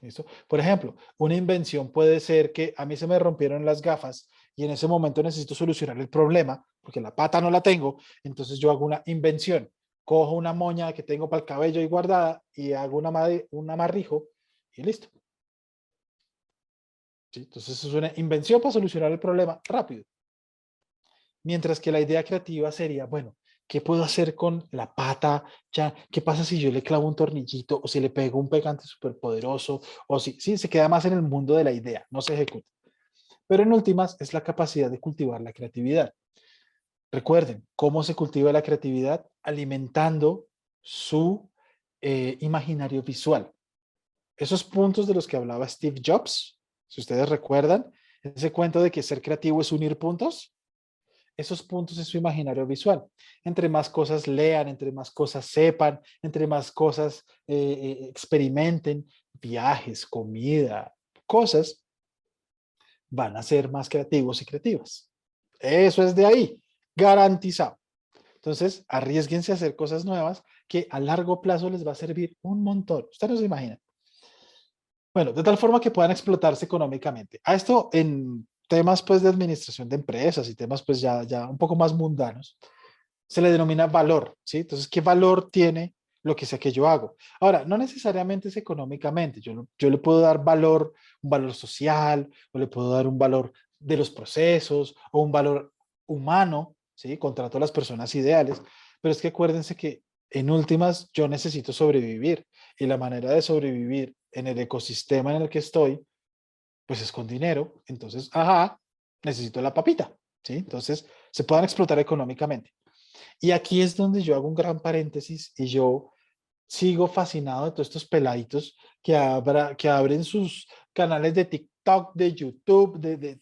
Speaker 1: ¿listo? Por ejemplo, una invención puede ser que a mí se me rompieron las gafas y en ese momento necesito solucionar el problema porque la pata no la tengo, entonces yo hago una invención, cojo una moña que tengo para el cabello y guardada y hago un amarrijo y listo. ¿Sí? Entonces es una invención para solucionar el problema rápido. Mientras que la idea creativa sería, bueno, ¿qué puedo hacer con la pata? Ya, ¿qué pasa si yo le clavo un tornillito o si le pego un pegante súper poderoso? O si, sí, se queda más en el mundo de la idea, no se ejecuta. Pero en últimas es la capacidad de cultivar la creatividad. Recuerden, ¿cómo se cultiva la creatividad? Alimentando su imaginario visual. Esos puntos de los que hablaba Steve Jobs, si ustedes recuerdan, ese cuento de que ser creativo es unir puntos, esos puntos es su imaginario visual. Entre más cosas lean, entre más cosas sepan, entre más cosas experimenten, viajes, comida, cosas, van a ser más creativos y creativas. Eso es de ahí, garantizado. Entonces, arriesguense a hacer cosas nuevas que a largo plazo les va a servir un montón. Ustedes no se imaginan. Bueno, de tal forma que puedan explotarse económicamente. A esto en temas pues de administración de empresas y temas pues ya un poco más mundanos, se le denomina valor, ¿sí? Entonces, ¿qué valor tiene lo que sea que yo hago? Ahora, no necesariamente es económicamente, yo le puedo dar valor, un valor social, o le puedo dar un valor de los procesos, o un valor humano, ¿sí? Contrato a las personas ideales, pero es que acuérdense que en últimas yo necesito sobrevivir y la manera de sobrevivir en el ecosistema en el que estoy, pues es con dinero, entonces, ajá, necesito la papita, ¿sí? Entonces, se puedan explotar económicamente. Y aquí es donde yo hago un gran paréntesis y yo sigo fascinado de todos estos peladitos que abren sus canales de TikTok, de YouTube,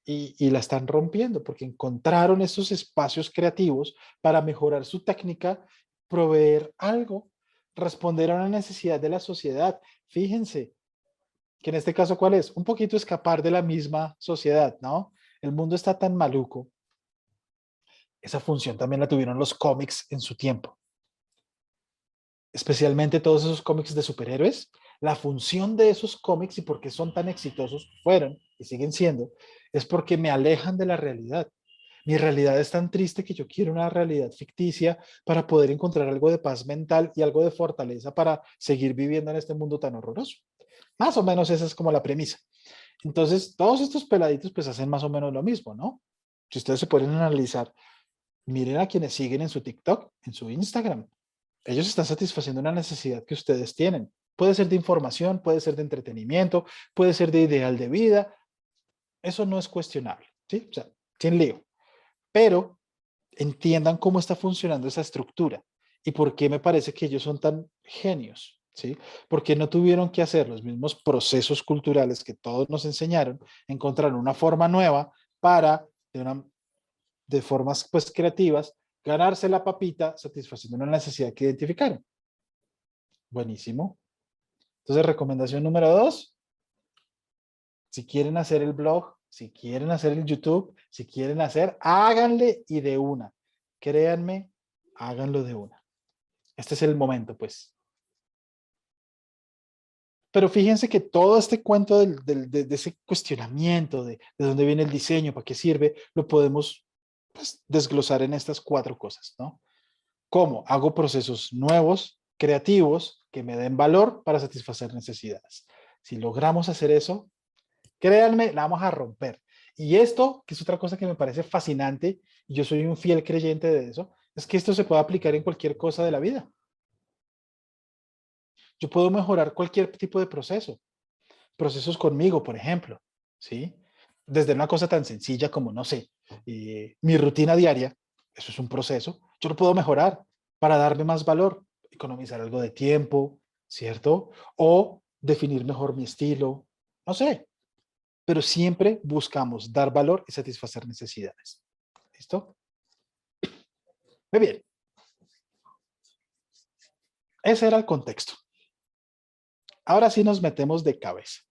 Speaker 1: y la están rompiendo porque encontraron esos espacios creativos para mejorar su técnica, proveer algo, responder a una necesidad de la sociedad. Fíjense que en este caso, ¿cuál es? Un poquito escapar de la misma sociedad, ¿no? El mundo está tan maluco. Esa función también la tuvieron los cómics en su tiempo, especialmente todos esos cómics de superhéroes. La función de esos cómics y por qué son tan exitosos fueron y siguen siendo, es porque me alejan de la realidad. Mi realidad es tan triste que yo quiero una realidad ficticia para poder encontrar algo de paz mental y algo de fortaleza para seguir viviendo en este mundo tan horroroso. Más o menos esa es como la premisa. Entonces, todos estos peladitos pues hacen más o menos lo mismo, ¿no? Si ustedes se pueden analizar, miren a quienes siguen en su TikTok, en su Instagram. Ellos están satisfaciendo una necesidad que ustedes tienen. Puede ser de información, puede ser de entretenimiento, puede ser de ideal de vida. Eso no es cuestionable, ¿sí? O sea, sin lío. Pero entiendan cómo está funcionando esa estructura y por qué me parece que ellos son tan genios, ¿sí? Porque no tuvieron que hacer los mismos procesos culturales que todos nos enseñaron, encontrar una forma nueva para, de formas pues creativas, ganarse la papita satisfaciendo una necesidad que identificaron. Buenísimo. Entonces, recomendación número 2, Si quieren hacer el blog, si quieren hacer el YouTube, si quieren hacer, háganle y de una. Créanme, háganlo de una. Este es el momento, pues. Pero fíjense que todo este cuento de ese cuestionamiento de dónde viene el diseño, para qué sirve, lo podemos pues, desglosar en estas 4 cosas, ¿no? ¿Cómo? Hago procesos nuevos, creativos, que me den valor para satisfacer necesidades. Si logramos hacer eso, créanme, la vamos a romper. Y esto, que es otra cosa que me parece fascinante, y yo soy un fiel creyente de eso, es que esto se puede aplicar en cualquier cosa de la vida. Yo puedo mejorar cualquier tipo de proceso. Procesos conmigo, por ejemplo, ¿sí? Desde una cosa tan sencilla como, no sé, mi rutina diaria, eso es un proceso, yo lo puedo mejorar para darme más valor, economizar algo de tiempo, ¿cierto? O definir mejor mi estilo, no sé, pero siempre buscamos dar valor y satisfacer necesidades. ¿Listo? Muy bien. Ese era el contexto. Ahora sí nos metemos de cabeza.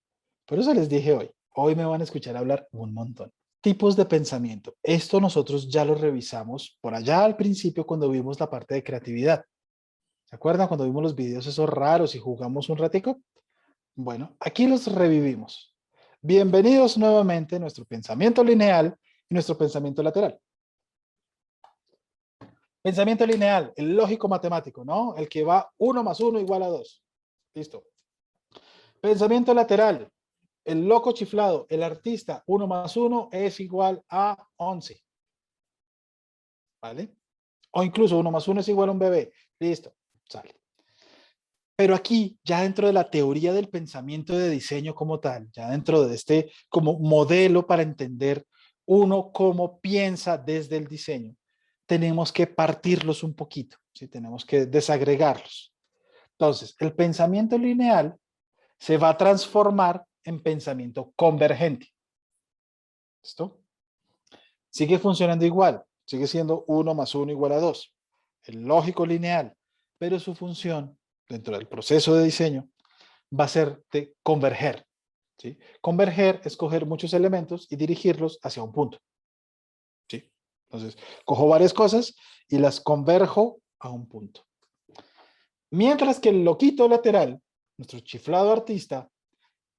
Speaker 1: Por eso les dije hoy me van a escuchar hablar un montón. Tipos de pensamiento. Esto nosotros ya lo revisamos por allá al principio cuando vimos la parte de creatividad. ¿Se acuerdan cuando vimos los videos esos raros y jugamos un ratico? Bueno, aquí los revivimos. Bienvenidos nuevamente a nuestro pensamiento lineal y nuestro pensamiento lateral. Pensamiento lineal, el lógico matemático, ¿no? El que va 1 más 1 igual a 2. Listo. Pensamiento lateral, el loco chiflado, el artista, 1 más 1 es igual a 11. ¿Vale? O incluso 1 más 1 es igual a un bebé. Listo, sale. Pero aquí, ya dentro de la teoría del pensamiento de diseño como tal, ya dentro de este como modelo para entender uno cómo piensa desde el diseño, tenemos que partirlos un poquito, ¿sí? Tenemos que desagregarlos. Entonces, el pensamiento lineal se va a transformar en pensamiento convergente. ¿Listo? Sigue funcionando igual, sigue siendo 1 más 1 igual a 2. El lógico lineal, pero su función dentro del proceso de diseño va a ser de converger. ¿Sí? Converger es coger muchos elementos y dirigirlos hacia un punto. ¿Sí? Entonces, cojo varias cosas y las converjo a un punto. Mientras que el loquito lateral, nuestro chiflado artista,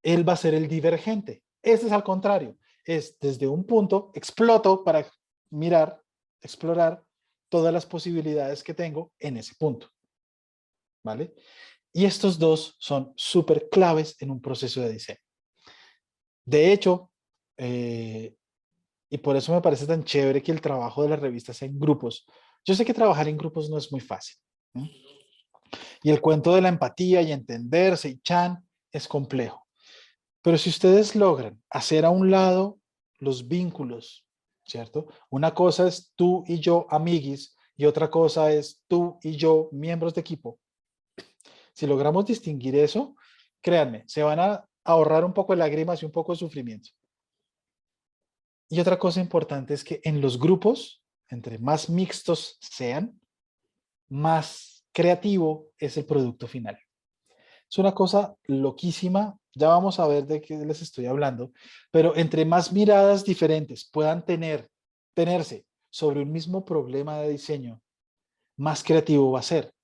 Speaker 1: él va a ser el divergente. Este es al contrario. Es desde un punto, exploto para mirar, explorar todas las posibilidades que tengo en ese punto. ¿Vale? Y estos dos son súper claves en un proceso de diseño. De hecho, y por eso me parece tan chévere que el trabajo de las revistas sea en grupos. Yo sé que trabajar en grupos no es muy fácil, ¿no? Y el cuento de la empatía y entenderse y es complejo. Pero si ustedes logran hacer a un lado los vínculos, ¿cierto? Una cosa es tú y yo, amiguis, y otra cosa es tú y yo, miembros de equipo. Si logramos distinguir eso, créanme, se van a ahorrar un poco de lágrimas y un poco de sufrimiento. Y otra cosa importante es que en los grupos, entre más mixtos sean, más creativo es el producto final. Es una cosa loquísima, ya vamos a ver de qué les estoy hablando, pero entre más miradas diferentes puedan tenerse sobre un mismo problema de diseño, más creativo va a ser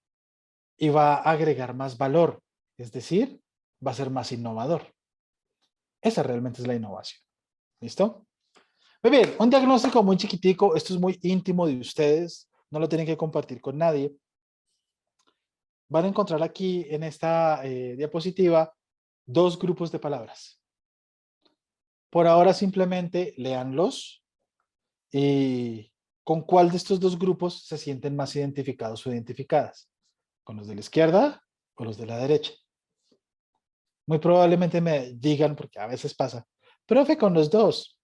Speaker 1: y va a agregar más valor, es decir, va a ser más innovador. Esa realmente es la innovación. ¿Listo? Muy bien, un diagnóstico muy chiquitico, esto es muy íntimo de ustedes, no lo tienen que compartir con nadie. Van a encontrar aquí en esta diapositiva 2 grupos de palabras. Por ahora simplemente léanlos y con cuál de estos 2 grupos se sienten más identificados o identificadas. ¿Con los de la izquierda o los de la derecha? Muy probablemente me digan, porque a veces pasa, profe, con los 2.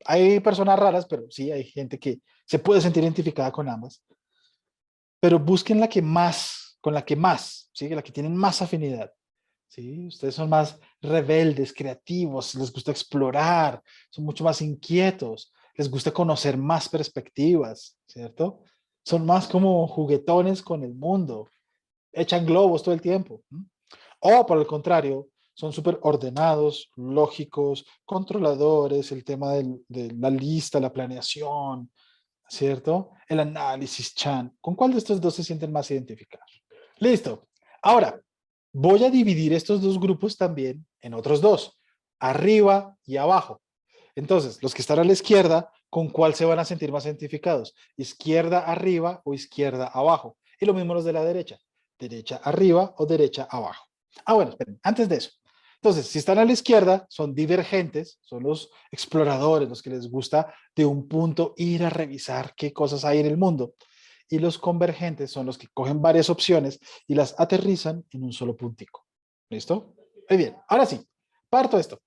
Speaker 1: Hay personas raras, pero sí hay gente que se puede sentir identificada con ambas. Pero busquen la que más, con la que más, ¿sí? La que tienen más afinidad. ¿Sí? Ustedes son más rebeldes, creativos, les gusta explorar, son mucho más inquietos, les gusta conocer más perspectivas, ¿cierto? Son más como juguetones con el mundo, echan globos todo el tiempo. O por el contrario, son súper ordenados, lógicos, controladores, el tema de la lista, la planeación, ¿cierto? El análisis, Chan. ¿Con cuál de estos dos se sienten más identificados? Listo. Ahora, voy a dividir estos dos grupos también en otros dos, arriba y abajo. Entonces, los que están a la izquierda, ¿con cuál se van a sentir más identificados? ¿Izquierda arriba o izquierda abajo? Y lo mismo los de la derecha. Derecha arriba o derecha abajo. Ah, bueno, esperen, antes de eso. Entonces, si están a la izquierda, son divergentes, son los exploradores, los que les gusta de un punto ir a revisar qué cosas hay en el mundo. Y los convergentes son los que cogen varias opciones y las aterrizan en un solo puntico. ¿Listo? Muy bien, ahora sí, parto esto.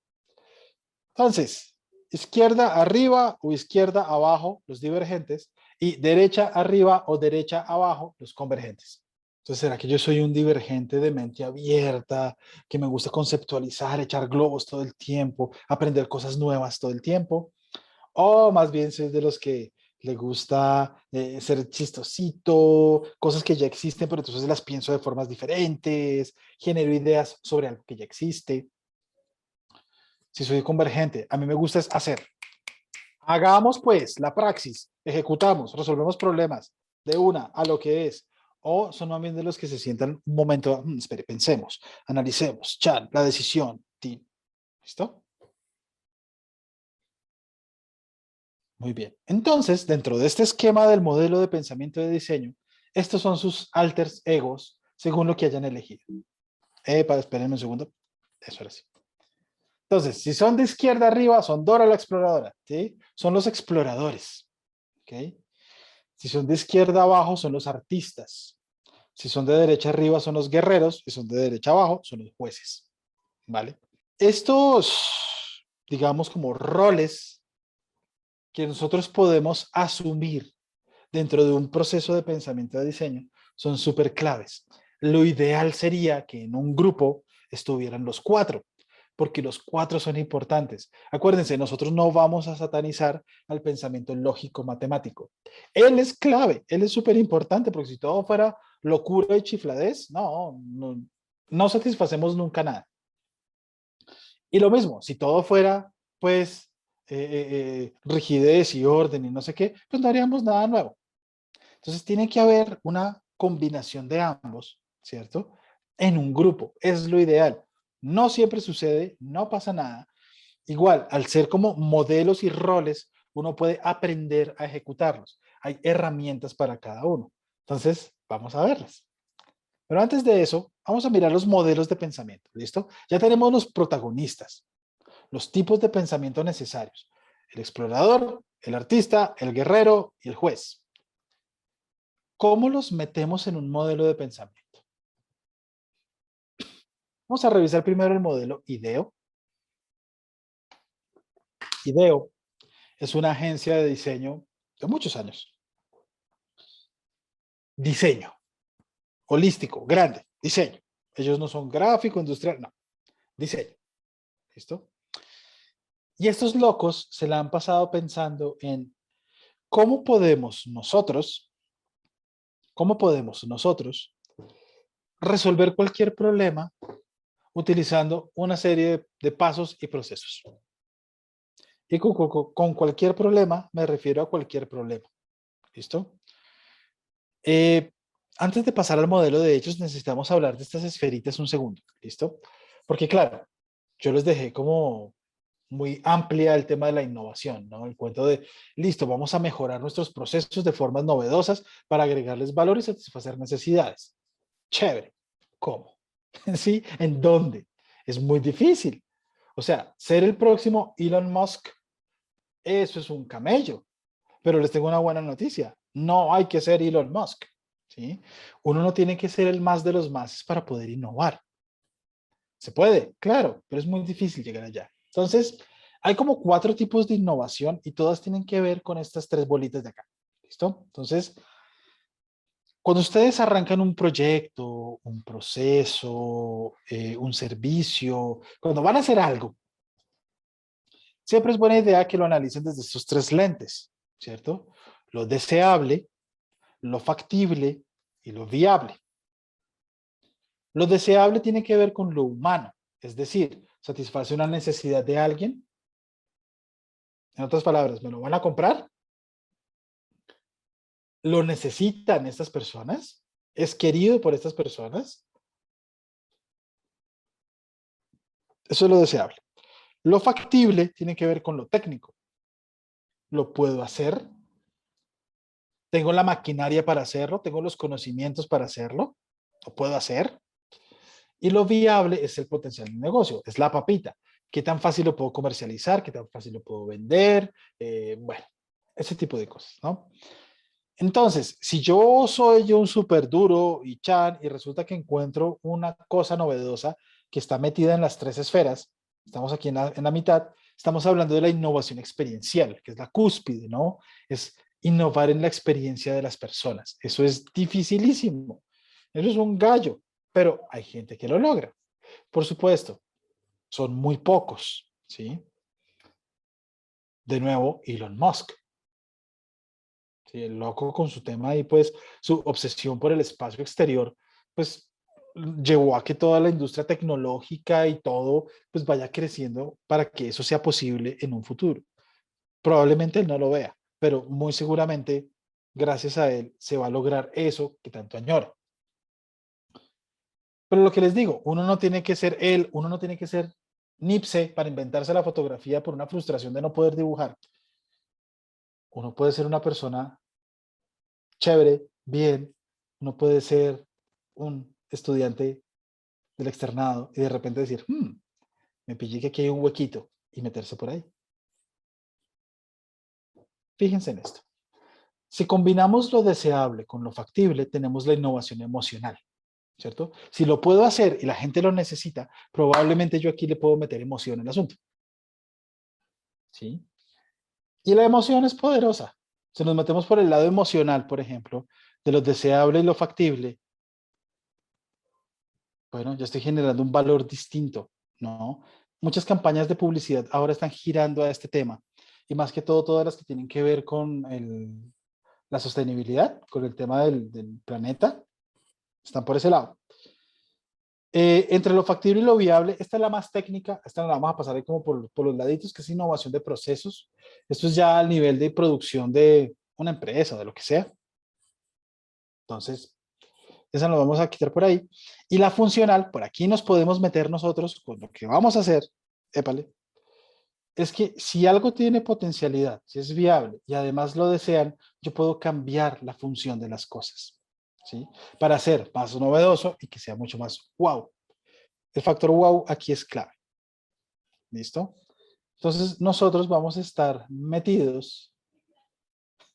Speaker 1: Entonces, izquierda arriba o izquierda abajo, los divergentes, y derecha arriba o derecha abajo, los convergentes. Entonces, ¿será que yo soy un divergente de mente abierta, que me gusta conceptualizar, echar globos todo el tiempo, aprender cosas nuevas todo el tiempo? O más bien soy de los que le gusta ser chistosito, cosas que ya existen, pero entonces las pienso de formas diferentes, genero ideas sobre algo que ya existe. Si soy convergente, a mí me gusta es hacer. Hagamos pues la praxis, ejecutamos, resolvemos problemas de una a lo que es. O son más bien de los que se sientan un momento, espere, pensemos, analicemos, chan, la decisión, tin. ¿Listo? Muy bien. Entonces, dentro de este esquema del modelo de pensamiento de diseño, estos son sus alters egos según lo que hayan elegido. Espérenme un segundo. Eso era así. Entonces, si son de izquierda arriba, son Dora la exploradora, ¿sí? Son los exploradores, ¿ok? Si son de izquierda abajo, son los artistas. Si son de derecha arriba, son los guerreros. Y son de derecha abajo, son los jueces, ¿vale? Estos, digamos, como roles que nosotros podemos asumir dentro de un proceso de pensamiento de diseño son súper claves. Lo ideal sería que en un grupo estuvieran los cuatro, porque los cuatro son importantes. Acuérdense, nosotros no vamos a satanizar al pensamiento lógico matemático. Él es clave, él es súper importante, porque si todo fuera locura y chifladez, no satisfacemos nunca nada. Y lo mismo, si todo fuera, pues, rigidez y orden y no sé qué, pues no haríamos nada nuevo. Entonces tiene que haber una combinación de ambos, ¿cierto? En un grupo, es lo ideal. No siempre sucede, no pasa nada. Igual, al ser como modelos y roles, uno puede aprender a ejecutarlos. Hay herramientas para cada uno. Entonces, vamos a verlas. Pero antes de eso, vamos a mirar los modelos de pensamiento, ¿listo? Ya tenemos los protagonistas, los tipos de pensamiento necesarios. El explorador, el artista, el guerrero y el juez. ¿Cómo los metemos en un modelo de pensamiento? Vamos a revisar primero el modelo IDEO. IDEO es una agencia de diseño de muchos años. Diseño, holístico, grande, diseño. Ellos no son gráfico, industrial, no. Diseño. ¿Listo? Y estos locos se la han pasado pensando en cómo podemos nosotros resolver cualquier problema utilizando una serie de pasos y procesos. Y con cualquier problema me refiero a cualquier problema. ¿Listo? Antes de pasar al modelo de hechos, necesitamos hablar de estas esferitas un segundo. ¿Listo? Porque claro, yo les dejé como muy amplia el tema de la innovación, ¿no? El cuento de, listo, vamos a mejorar nuestros procesos de formas novedosas para agregarles valor y satisfacer necesidades. Chévere. ¿Cómo? ¿Sí? ¿En dónde? Es muy difícil. O sea, ser el próximo Elon Musk, eso es un camello. Pero les tengo una buena noticia. No hay que ser Elon Musk, ¿sí? Uno no tiene que ser el más de los más para poder innovar. Se puede, claro, pero es muy difícil llegar allá. Entonces, hay como 4 tipos de innovación y todas tienen que ver con estas 3 bolitas de acá. ¿Listo? Entonces, cuando ustedes arrancan un proyecto, un proceso, un servicio, cuando van a hacer algo, siempre es buena idea que lo analicen desde estos 3 lentes, ¿cierto? Lo deseable, lo factible y lo viable. Lo deseable tiene que ver con lo humano, Es decir, satisface una necesidad de alguien. En otras palabras, ¿me lo van a comprar? ¿Lo necesitan estas personas? ¿Es querido por estas personas? Eso es lo deseable. Lo factible tiene que ver con lo técnico. ¿Lo puedo hacer? ¿Tengo la maquinaria para hacerlo? ¿Tengo los conocimientos para hacerlo? ¿Lo puedo hacer? Y lo viable es el potencial de negocio, es la papita. ¿Qué tan fácil lo puedo comercializar? ¿Qué tan fácil lo puedo vender? Bueno, ese tipo de cosas, ¿no? Entonces, si yo soy un súper duro y chan y resulta que encuentro una cosa novedosa que está metida en las tres esferas, estamos aquí en la mitad, estamos hablando de la innovación experiencial, que es la cúspide, ¿no? Es innovar en la experiencia de las personas. Eso es dificilísimo. Eso es un gallo, pero hay gente que lo logra. Por supuesto, son muy pocos, ¿sí? De nuevo, Elon Musk. Sí, el loco con su tema y pues su obsesión por el espacio exterior, pues llevó a que toda la industria tecnológica y todo pues vaya creciendo para que eso sea posible en un futuro. Probablemente él no lo vea, pero muy seguramente gracias a él se va a lograr eso que tanto añora. Pero lo que les digo, uno no tiene que ser él, uno no tiene que ser Nipsey para inventarse la fotografía por una frustración de no poder dibujar. Uno puede ser una persona chévere, bien, uno puede ser un estudiante del externado y de repente decir, me pillé que aquí hay un huequito y meterse por ahí. Fíjense en esto. Si combinamos lo deseable con lo factible, tenemos la innovación emocional, ¿cierto? Si lo puedo hacer y la gente lo necesita, probablemente yo aquí le puedo meter emoción al asunto. ¿Sí? Y la emoción es poderosa. Si nos metemos por el lado emocional, por ejemplo, de lo deseable y lo factible, bueno, yo estoy generando un valor distinto, ¿no? Muchas campañas de publicidad ahora están girando a este tema y más que todo todas las que tienen que ver con la sostenibilidad, con el tema del planeta, están por ese lado. Entre lo factible y lo viable, esta es la más técnica, esta la vamos a pasar ahí como por los laditos, que es innovación de procesos. Esto es ya al nivel de producción de una empresa, de lo que sea. Entonces, esa nos vamos a quitar por ahí. Y la funcional, por aquí nos podemos meter nosotros con lo que vamos a hacer, épale, es que si algo tiene potencialidad, si es viable y además lo desean, yo puedo cambiar la función de las cosas, ¿sí? Para hacer más novedoso y que sea mucho más wow. El factor wow aquí es clave. ¿Listo? Entonces nosotros vamos a estar metidos,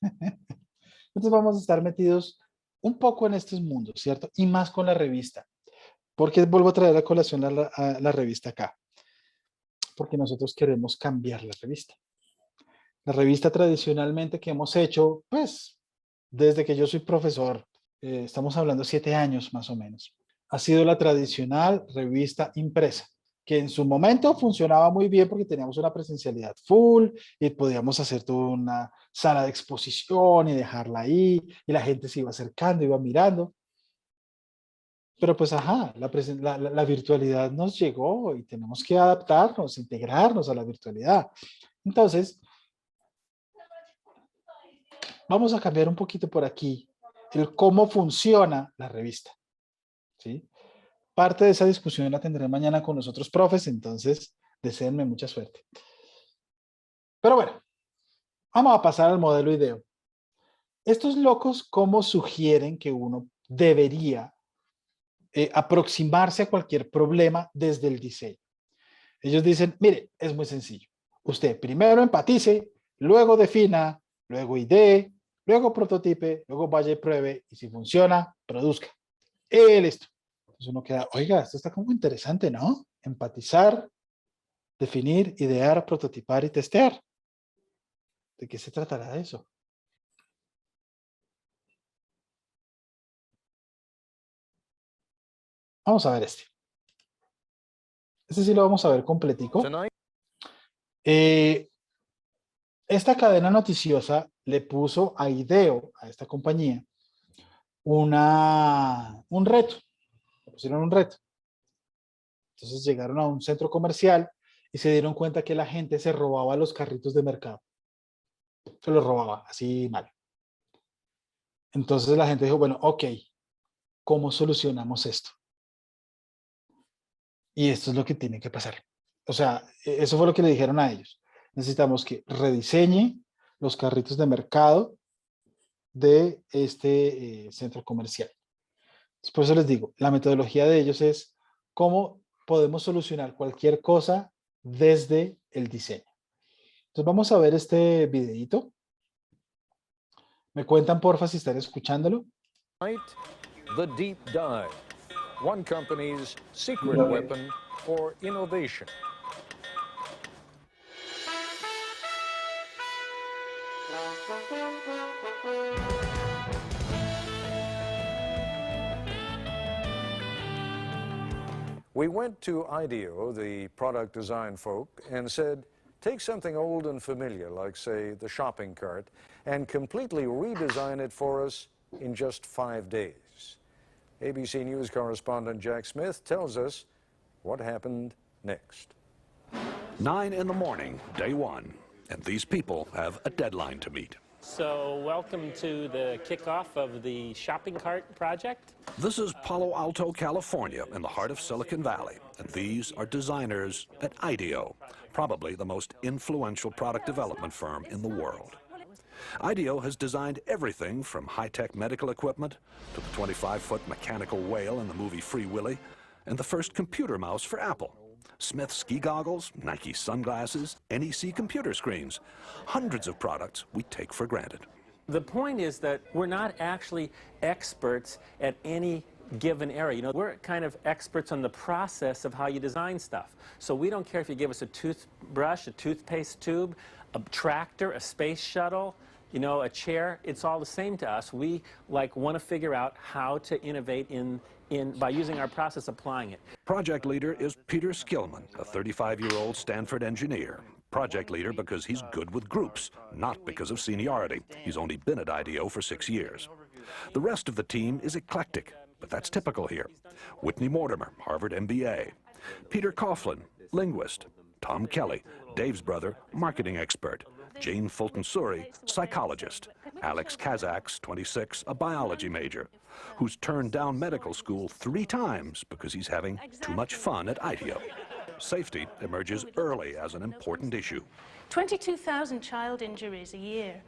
Speaker 1: entonces vamos a estar metidos un poco en estos mundos, ¿cierto? Y más con la revista. ¿Por qué vuelvo a traer a colación a la revista acá? Porque nosotros queremos cambiar la revista. La revista tradicionalmente que hemos hecho, pues, desde que yo soy profesor, estamos hablando 7 años más o menos, ha sido la tradicional revista impresa, que en su momento funcionaba muy bien porque teníamos una presencialidad full y podíamos hacer toda una sala de exposición y dejarla ahí y la gente se iba acercando, iba mirando. Pero pues, ajá, la virtualidad nos llegó y tenemos que adaptarnos, integrarnos a la virtualidad. Entonces, vamos a cambiar un poquito por aquí el cómo funciona la revista, ¿sí? Parte de esa discusión la tendré mañana con los otros profes, entonces, deseenme mucha suerte. Pero bueno, vamos a pasar al modelo IDEO. Estos locos, ¿cómo sugieren que uno debería aproximarse a cualquier problema desde el diseño? Ellos dicen, mire, es muy sencillo. Usted primero empatice, luego defina, luego idee, luego prototipe, luego vaya y pruebe, y si funciona, produzca. Listo. Entonces uno queda, oiga, esto está como interesante, ¿no? Empatizar, definir, idear, prototipar y testear. ¿De qué se tratará eso? Vamos a ver este. Este sí lo vamos a ver completico. Esta cadena noticiosa le puso a IDEO, a esta compañía, un reto. Le pusieron un reto. Entonces llegaron a un centro comercial y se dieron cuenta que la gente se robaba los carritos de mercado. Se los robaba así mal. Entonces la gente dijo, bueno, ok, ¿cómo solucionamos esto? Y esto es lo que tiene que pasar. O sea, eso fue lo que le dijeron a ellos. Necesitamos que rediseñe los carritos de mercado de este centro comercial. Por eso les digo, la metodología de ellos es cómo podemos solucionar cualquier cosa desde el diseño. Entonces vamos a ver este videito. Me cuentan porfa si están escuchándolo.
Speaker 4: The deep dive, one company's secret weapon for innovation. We went to IDEO, the product design folk, and said, take something old and familiar, like, say, the shopping cart, and completely redesign it for us in just 5 days. ABC News correspondent Jack Smith tells us what happened next.
Speaker 5: 9 in the morning, day one, and these people have a deadline to meet.
Speaker 6: So welcome to the kickoff of the shopping cart project.
Speaker 5: This is Palo Alto, California, in the heart of Silicon Valley, and these are designers at IDEO, probably the most influential product development firm in the world. IDEO has designed everything from high-tech medical equipment to the 25-foot mechanical whale in the movie Free Willy and the first computer mouse for Apple. Smith ski goggles, Nike sunglasses, NEC computer screens. Hundreds of products we take for granted.
Speaker 6: The point is that we're not actually experts at any given area. You know, we're kind of experts on the process of how you design stuff. So we don't care if you give us a toothbrush, a toothpaste tube, a tractor, a space shuttle, you know, a chair. It's all the same to us. We want to figure out how to innovate by using our process, applying it.
Speaker 5: Project leader is Peter Skillman, a 35-year-old Stanford engineer. Project leader because he's good with groups, not because of seniority. He's only been at IDEO for 6 years. The rest of the team is eclectic, but that's typical here. Whitney Mortimer, Harvard MBA. Peter Coughlin, linguist. Tom Kelly, Dave's brother, marketing expert. Jane Fulton-Suri, psychologist. Alex Kazaks, 26, a biology major, who's turned down medical school 3 times because he's having too much fun at IDEO. Safety emerges early as an important issue.
Speaker 7: 22,000 child injuries a year,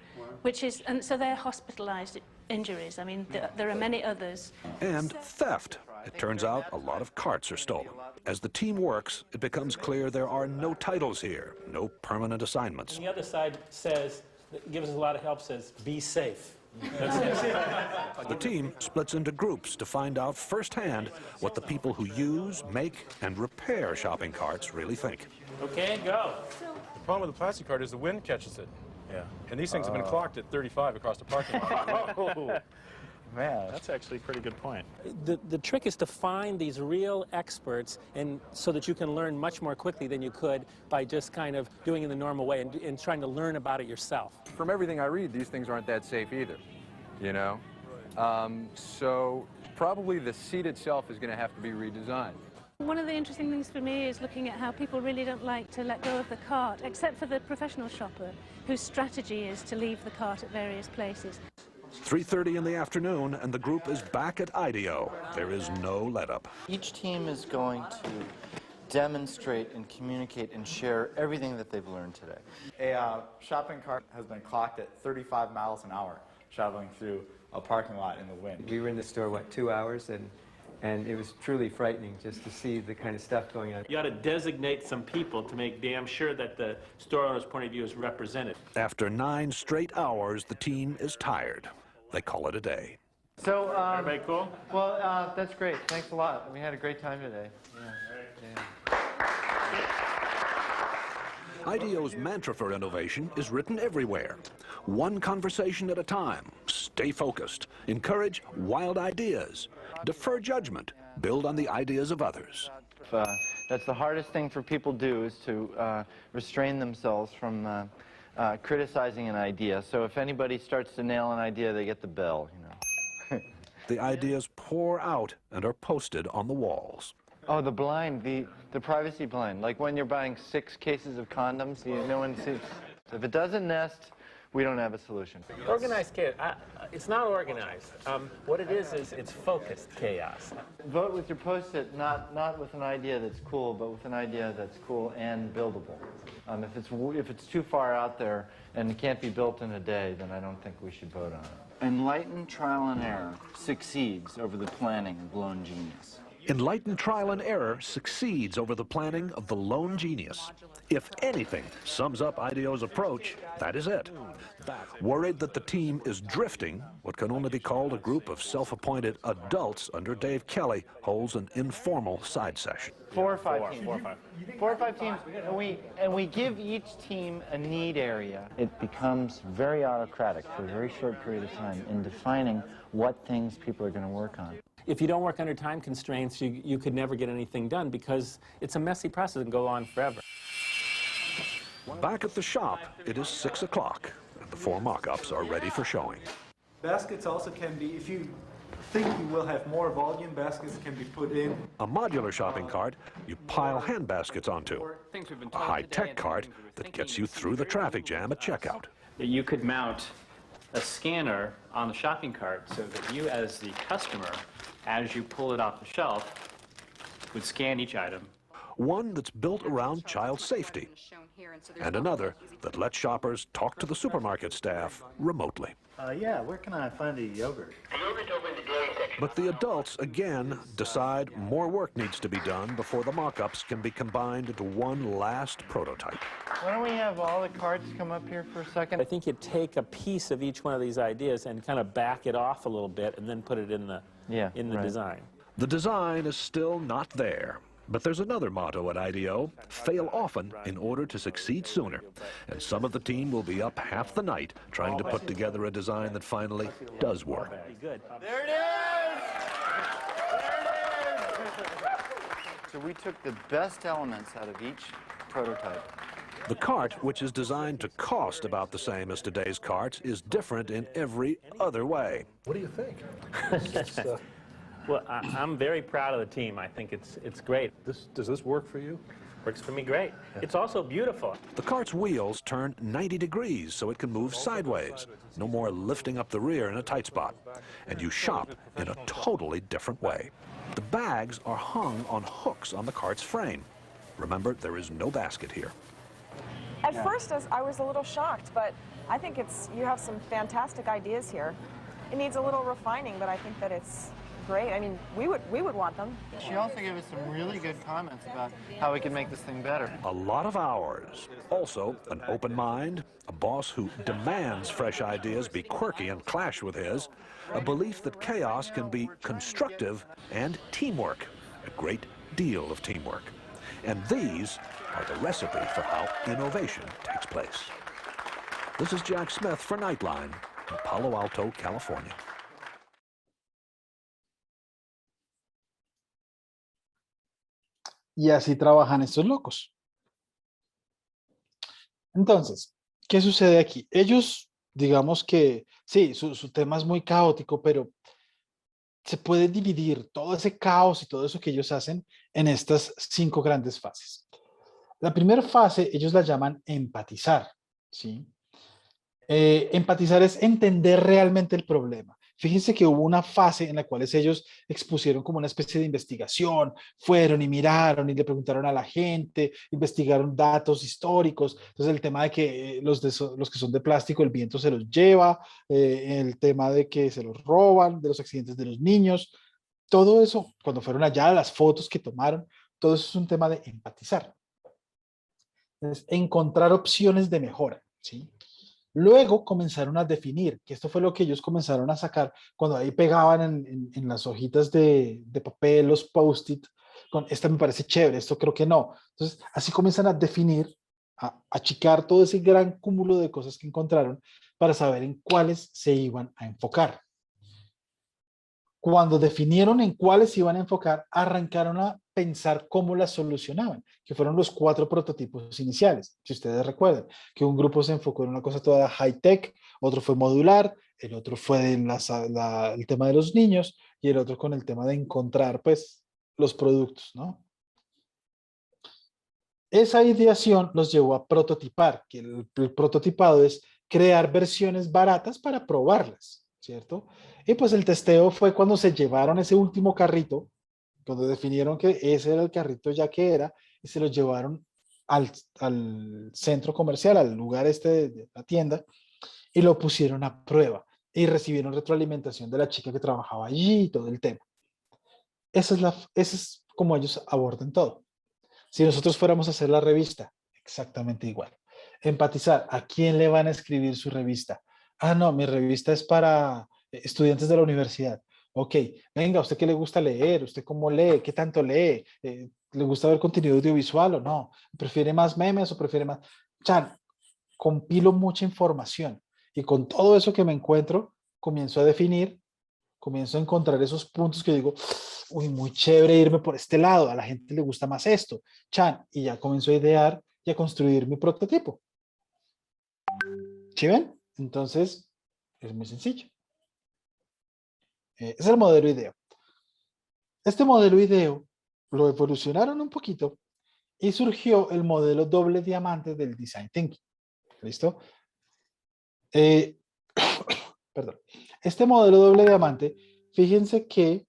Speaker 7: and so they're hospitalized injuries. I mean, there are many others.
Speaker 5: And theft. It turns out a lot of carts are stolen. As the team works, it becomes clear there are no titles here, no permanent assignments.
Speaker 6: And the other side says, gives us a lot of help, says, be safe.
Speaker 5: The team splits into groups to find out firsthand what the people who use, make, and repair shopping carts really think.
Speaker 6: Okay, go.
Speaker 8: The problem with the plastic cart is the wind catches it. Yeah. And these things have been clocked at 35 across the parking lot.
Speaker 6: Oh, man, that's actually a pretty good point. The trick is to find these real experts, and so that you can learn much more quickly than you could by just kind of doing it the normal way and trying to learn about it yourself.
Speaker 9: From everything I read, these things aren't that safe either, you know? So probably the seat itself is going to have to be redesigned.
Speaker 7: One of the interesting things for me is looking at how people really don't like to let go of the cart, except for the professional shopper, whose strategy is to leave the cart at various places.
Speaker 5: 3:30 in the afternoon, and the group is back at IDEO. There is no let-up.
Speaker 10: Each team is going to demonstrate and communicate and share everything that they've learned today.
Speaker 11: A shopping cart has been clocked at 35 miles an hour traveling through a parking lot in the wind.
Speaker 12: We were in the store, what, 2 hours, and it was truly frightening just to see the kind of stuff going on.
Speaker 6: You ought to designate some people to make damn sure that the store owner's point of view is represented.
Speaker 5: After 9 straight hours, the team is tired. They call it a day.
Speaker 10: So,
Speaker 6: everybody cool?
Speaker 10: Well, that's great. Thanks a lot. We had a great time today.
Speaker 5: IDEO's mantra for innovation is written everywhere. One conversation at a time. Stay focused. Encourage wild ideas. Defer judgment. Build on the ideas of others.
Speaker 10: That's the hardest thing for people to do, is to restrain themselves from criticizing an idea. So if anybody starts to nail an idea, they get the bell, you know.
Speaker 5: The ideas pour out and are posted on the walls.
Speaker 10: Oh, the blind, the privacy blind. Like when you're buying 6 cases of condoms, no one sees. If it doesn't nest, we don't have a solution.
Speaker 6: Organized chaos. It's not organized. What it is it's focused chaos.
Speaker 10: Vote with your Post-it, not with an idea that's cool, but with an idea that's cool and buildable. If it's too far out there and it can't be built in a day, then I don't think we should vote on it. Enlightened trial and error succeeds over the planning of lone genius.
Speaker 5: Enlightened trial and error succeeds over the planning of the lone genius. If anything sums up IDEO's approach, that is it. Worried that the team is drifting, what can only be called a group of self-appointed adults under Dave Kelly holds an informal side session.
Speaker 10: 4 or 5 teams. 4 or 5 teams, and we give each team a need area. It becomes very autocratic for a very short period of time in defining what things people are going to work on.
Speaker 6: If you don't work under time constraints, you could never get anything done because it's a messy process and go on forever.
Speaker 5: Back at the shop, it is 6 o'clock, and the 4 mock-ups are ready for showing.
Speaker 13: Baskets also can be, if you think you will have more volume, baskets can be put in.
Speaker 5: A modular shopping cart you pile hand baskets onto. A high-tech cart that gets you through the traffic jam at checkout.
Speaker 14: You could mount a scanner on the shopping cart so that you as the customer, as you pull it off the shelf, would scan each item.
Speaker 5: One that's built around child safety, and another that lets shoppers talk to the supermarket staff remotely.
Speaker 10: Yeah, where can I find a yogurt?
Speaker 5: But the adults, again, decide more work needs to be done before the mock-ups can be combined into one last prototype.
Speaker 10: Why don't we have all the carts come up here for a second?
Speaker 6: I think you take a piece of each one of these ideas and kind of back it off a little bit and then put it in the design.
Speaker 5: The design is still not there. But there's another motto at IDEO: fail often in order to succeed sooner. And some of the team will be up half the night trying to put together a design that finally does work.
Speaker 10: There it is! There it is! So we took the best elements out of each prototype.
Speaker 5: The cart, which is designed to cost about the same as today's carts, is different in every other way.
Speaker 1: What do you think?
Speaker 6: Well, I'm very proud of the team. I think it's great.
Speaker 8: Does this work for you?
Speaker 6: Works for me great. It's also beautiful.
Speaker 5: The cart's wheels turn 90 degrees so it can move sideways. No more lifting up the rear in a tight spot. And you shop in a totally different way. The bags are hung on hooks on the cart's frame. Remember, there is no basket here.
Speaker 15: At first, I was a little shocked, but I think you have some fantastic ideas here. It needs a little refining, but I think that it's great. I mean, we would want them.
Speaker 10: She also gave us some really good comments about how we can make this thing better.
Speaker 5: A lot of hours. Also, an open mind, a boss who demands fresh ideas be quirky and clash with his, a belief that chaos can be constructive, and teamwork, a great deal of teamwork. And these are the recipe for how innovation takes place. This is Jack Smith for Nightline in Palo Alto, California.
Speaker 1: Y así trabajan estos locos. Entonces, ¿qué sucede aquí? Ellos, digamos que, sí, su tema es muy caótico, pero se puede dividir todo ese caos y todo eso que ellos hacen en estas 5 grandes fases. La primera fase, ellos la llaman empatizar, ¿sí? Empatizar es entender realmente el problema. Fíjense que hubo una fase en la cual ellos expusieron como una especie de investigación, fueron y miraron y le preguntaron a la gente, investigaron datos históricos. Entonces el tema de que los que son de plástico el viento se los lleva, el tema de que se los roban, de los accidentes de los niños, todo eso, cuando fueron allá, las fotos que tomaron, todo eso es un tema de empatizar. Entonces, encontrar opciones de mejora, ¿sí? Luego comenzaron a definir, que esto fue lo que ellos comenzaron a sacar cuando ahí pegaban en las hojitas de papel, los post-it, con esta me parece chévere, esto creo que no. Entonces, así comienzan a definir, a achicar todo ese gran cúmulo de cosas que encontraron para saber en cuáles se iban a enfocar. Cuando definieron en cuáles se iban a enfocar, arrancaron a pensar cómo las solucionaban, que fueron los 4 prototipos iniciales. Si ustedes recuerdan, que un grupo se enfocó en una cosa toda high-tech, otro fue modular, el otro fue en el tema de los niños y el otro con el tema de encontrar, pues, los productos, ¿no? Esa ideación los llevó a prototipar, que el prototipado es crear versiones baratas para probarlas, ¿cierto? Y pues el testeo fue cuando se llevaron ese último carrito, cuando definieron que ese era el carrito ya que era, y se lo llevaron al centro comercial, al lugar este de la tienda, y lo pusieron a prueba, y recibieron retroalimentación de la chica que trabajaba allí y todo el tema. Esa es como ellos abordan todo. Si nosotros fuéramos a hacer la revista, exactamente igual. Empatizar, ¿a quién le van a escribir su revista? Ah, no, mi revista es para estudiantes de la universidad. Ok, venga, ¿usted qué le gusta leer? ¿Usted cómo lee? ¿Qué tanto lee? ¿Le gusta ver contenido audiovisual o no? ¿Prefiere más memes o prefiere más? Chan, compilo mucha información y con todo eso que me encuentro, comienzo a definir, comienzo a encontrar esos puntos que digo, uy, muy chévere irme por este lado, a la gente le gusta más esto, chan, y ya comienzo a idear y a construir mi prototipo. ¿Sí ven? Entonces, es muy sencillo. Es el modelo IDEO. Este modelo IDEO lo evolucionaron un poquito y surgió el modelo doble diamante del Design Thinking. ¿Listo? Perdón. Este modelo doble diamante, fíjense que